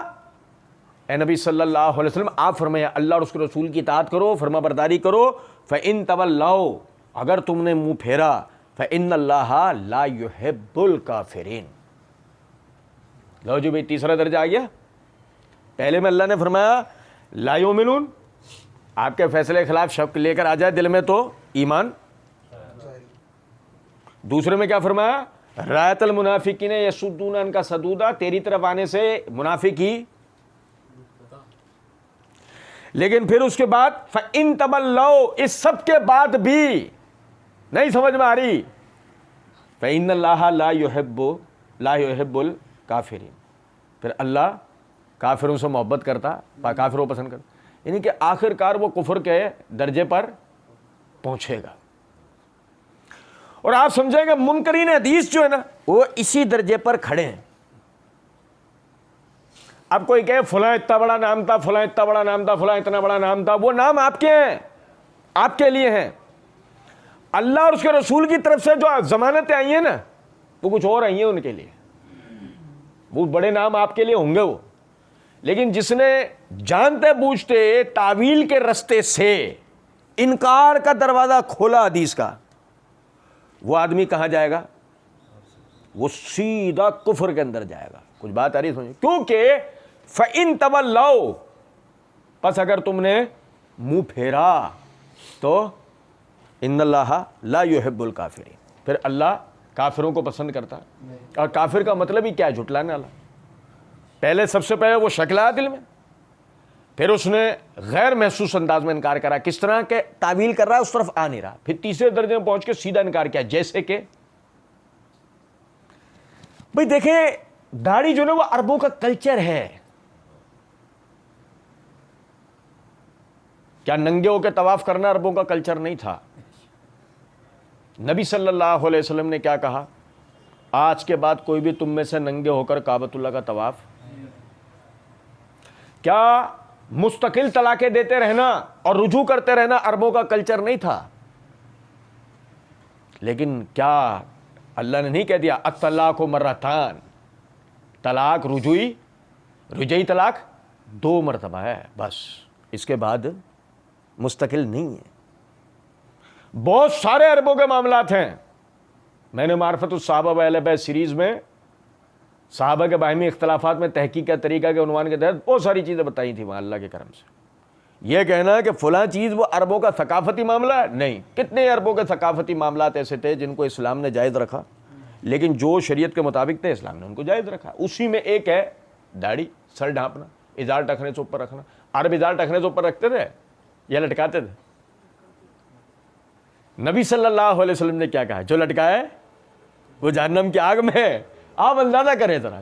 اے نبی صلی اللہ علیہ وسلم آپ فرمایا اللہ اور اس کے رسول کی اطاعت کرو، فرما برداری کرو. فإن تولوا، اگر تم نے منہ پھیرا، فإن اللہ لا يحب الکافرین. لو جو بھائی تیسرا درجہ آ گیا. پہلے میں اللہ نے فرمایا لا یؤمنون، آپ کے فیصلے کے خلاف شک لے کر آ جائے دل میں تو ایمان. دوسرے میں کیا فرمایا؟ رایت المنافقین یصدون عنک صدودا، تیری طرف آنے سے منافق ہی. لیکن پھر اس کے بعد فإن تولوا، اس سب کے بعد بھی نہیں سمجھ میں آ رہی، فإن اللہ لا يحب الکافرین، پھر اللہ کافروں سے محبت کرتا، کافروں کو پسند کرتا، یعنی کہ آخر کار وہ کفر کے درجے پر پہنچے گا. اور آپ سمجھیں گے منکرین حدیث جو ہے نا وہ اسی درجے پر کھڑے ہیں. اب کوئی کہے فلاں اتنا بڑا نام تھا، فلاں اتنا بڑا نام تھا، فلاں اتنا بڑا نام تھا، وہ نام آپ کے ہیں، آپ کے لیے ہیں. اللہ اور اس کے رسول کی طرف سے جو ضمانتیں آئی ہیں نا وہ کچھ اور آئی ہیں ان کے لیے. وہ بڑے نام آپ کے لیے ہوں گے وہ، لیکن جس نے جانتے بوجھتے تعویل کے رستے سے انکار کا دروازہ کھولا حدیث کا، وہ آدمی کہاں جائے گا؟ وہ سیدھا کفر کے اندر جائے گا. کچھ بات آ رہی سمجھے؟ کیونکہ فإن تولوا، پس اگر تم نے منہ پھیرا تو ان اللہ لا يحب الکافرین، پھر اللہ کافروں کو پسند کرتا. اور کافر کا مطلب ہی کیا ہے؟ جھٹلانے والا. پہلے سب سے پہلے وہ شک لایا دل میں، پھر اس نے غیر محسوس انداز میں انکار کرا، کس طرح کہ تعویل کر رہا ہے اس طرف آ نہیں رہا. پھر تیسرے درجے میں پہنچ کے سیدھا انکار کیا، جیسے کہ بھئی دیکھیں داڑھی جو نا وہ عربوں کا کلچر ہے. کیا ننگے ہو کے طواف کرنا عربوں کا کلچر نہیں تھا؟ نبی صلی اللہ علیہ وسلم نے کیا کہا؟ آج کے بعد کوئی بھی تم میں سے ننگے ہو کر کعبۃ اللہ کا طواف. کیا مستقل طلاقیں دیتے رہنا اور رجوع کرتے رہنا عربوں کا کلچر نہیں تھا؟ لیکن کیا اللہ نے نہیں کہہ دیا الطلاق مرتان، طلاق رجوعی طلاق 2 مرتبہ ہے بس، اس کے بعد مستقل نہیں ہے. بہت سارے عربوں کے معاملات ہیں. میں نے معرفت الصحابہ و اہل بیت سیریز میں صحابہ کے باہمی اختلافات میں تحقیق کا طریقہ کے عنوان کے تحت بہت ساری چیزیں بتائی تھیں وہاں اللہ کے کرم سے. یہ کہنا ہے کہ فلاں چیز وہ عربوں کا ثقافتی معاملہ ہے، نہیں. کتنے عربوں کے ثقافتی معاملات ایسے تھے جن کو اسلام نے جائز رکھا، لیکن جو شریعت کے مطابق تھے اسلام نے ان کو جائز رکھا. اسی میں ایک ہے داڑھی، سر ڈھانپنا، ازار ٹخنے سے اوپر رکھنا. عرب ازار ٹخنے سے اوپر رکھتے تھے یا لٹکاتے تھے؟ نبی صلی اللہ علیہ وسلم نے کیا کہا؟ جو لٹکائے وہ جہنم کی آگ میں ہے. آپ اندازہ کریں ذرا.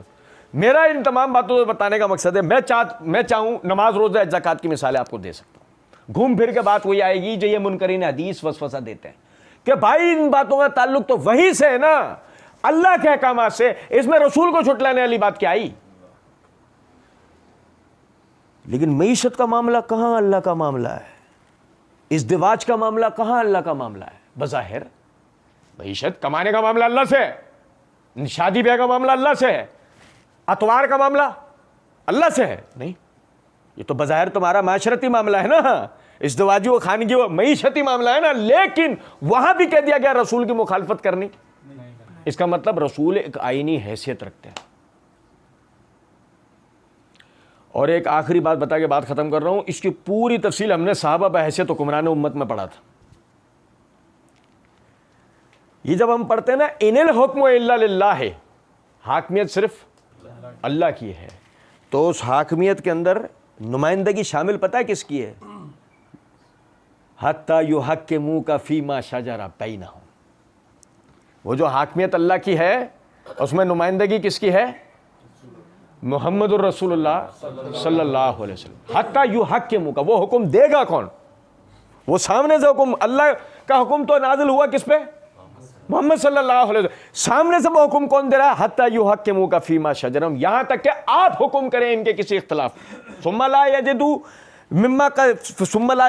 میرا ان تمام باتوں کو بتانے کا مقصد ہے میں چاہوں نماز روزہ زکوٰۃ کی مثالیں آپ کو دے سکتا ہوں. گھوم پھر کے بات وہی آئے گی جو یہ منکرین حدیث وسوسہ دیتے ہیں کہ بھائی ان باتوں کا تعلق تو وہی سے ہے نا, اللہ کے احکامات سے, اس میں رسول کو چھٹلانے والی بات کیا آئی؟ لیکن معیشت کا معاملہ کہاں اللہ کا معاملہ ہے, ازدواج کا معاملہ کہاں اللہ کا معاملہ ہے؟ بظاہر معیشت کمانے کا معاملہ اللہ سے ہے, شادی بیاہ کا معاملہ اللہ سے ہے, اتوار کا معاملہ اللہ سے ہے. نہیں, یہ تو بظاہر تمہارا معاشرتی معاملہ ہے نا, ازدواجی و خانگی و معیشتی معاملہ ہے نا, لیکن وہاں بھی کہہ دیا گیا رسول کی مخالفت کرنی. اس کا مطلب رسول ایک آئینی حیثیت رکھتے ہیں. اور ایک آخری بات بتا کے بات ختم کر رہا ہوں, اس کی پوری تفصیل ہم نے صحابہ بحیثیت حکمران امت میں پڑھا تھا. یہ جب ہم پڑھتے ہیں نا ان الحکم الا للہ, حاکمیت صرف اللہ کی ہے, تو اس حاکمیت کے اندر نمائندگی شامل پتہ ہے کس کی ہے؟ حتی یحکموک فیما شجر بینہم. وہ جو حاکمیت اللہ کی ہے اس میں نمائندگی کس کی ہے؟ محمد الرسول اللہ صلی اللہ علیہ وسلم. حتی یحکموک, وہ حکم دے گا کون؟ وہ سامنے سے حکم, اللہ کا حکم تو نازل ہوا کس پہ؟ محمد صلی اللہ علیہ وسلم. سامنے سے وہ حکم کون دے رہا ہے؟ حتی یحکموک فیما شجر, یہاں تک کہ آپ حکم کریں ان کے کسی اختلاف. ثم لا یجدوا مما قضیت ثم لا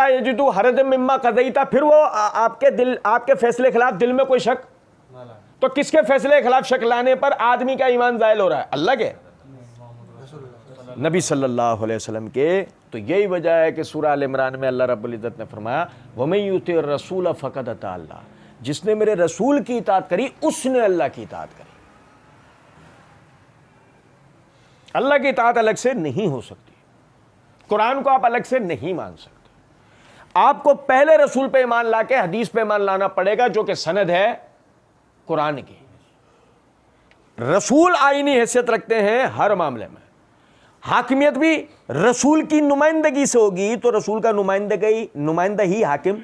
یجدوا حرجا مما قضیت, پھر وہ آپ کے فیصلے کے خلاف دل میں کوئی شک. تو کس کے فیصلے کے خلاف شک لانے پر آدمی کا ایمان زائل ہو رہا ہے؟ اللہ کے, نبی صلی اللہ علیہ وسلم کے. تو یہی وجہ ہے کہ سورہ آل عمران میں اللہ رب العزت نے فرمایا وَمَن يُطِعِ الرَّسُولَ فَقَدْ أَطَاعَ اللَّهَ, جس نے میرے رسول کی اطاعت کری اس نے اللہ کی اطاعت کری. اللہ کی اطاعت الگ سے نہیں ہو سکتی, قرآن کو آپ الگ سے نہیں مان سکتے. آپ کو پہلے رسول پہ ایمان لا کے حدیث پہ ایمان لانا پڑے گا جو کہ سند ہے قرآن کی. رسول آئینی حیثیت رکھتے ہیں ہر معاملے میں. حاکمیت بھی رسول کی نمائندگی سے ہوگی تو رسول کا نمائندہ ہی حاکم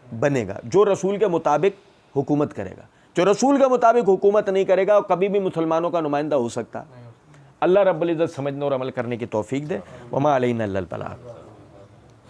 بنے گا, جو رسول کے مطابق حکومت کرے گا. جو رسول کے مطابق حکومت نہیں کرے گا وہ کبھی بھی مسلمانوں کا نمائندہ ہو سکتا. اللہ رب العزت سمجھنے اور عمل کرنے کی توفیق دے. وما علینا الا البلاغ.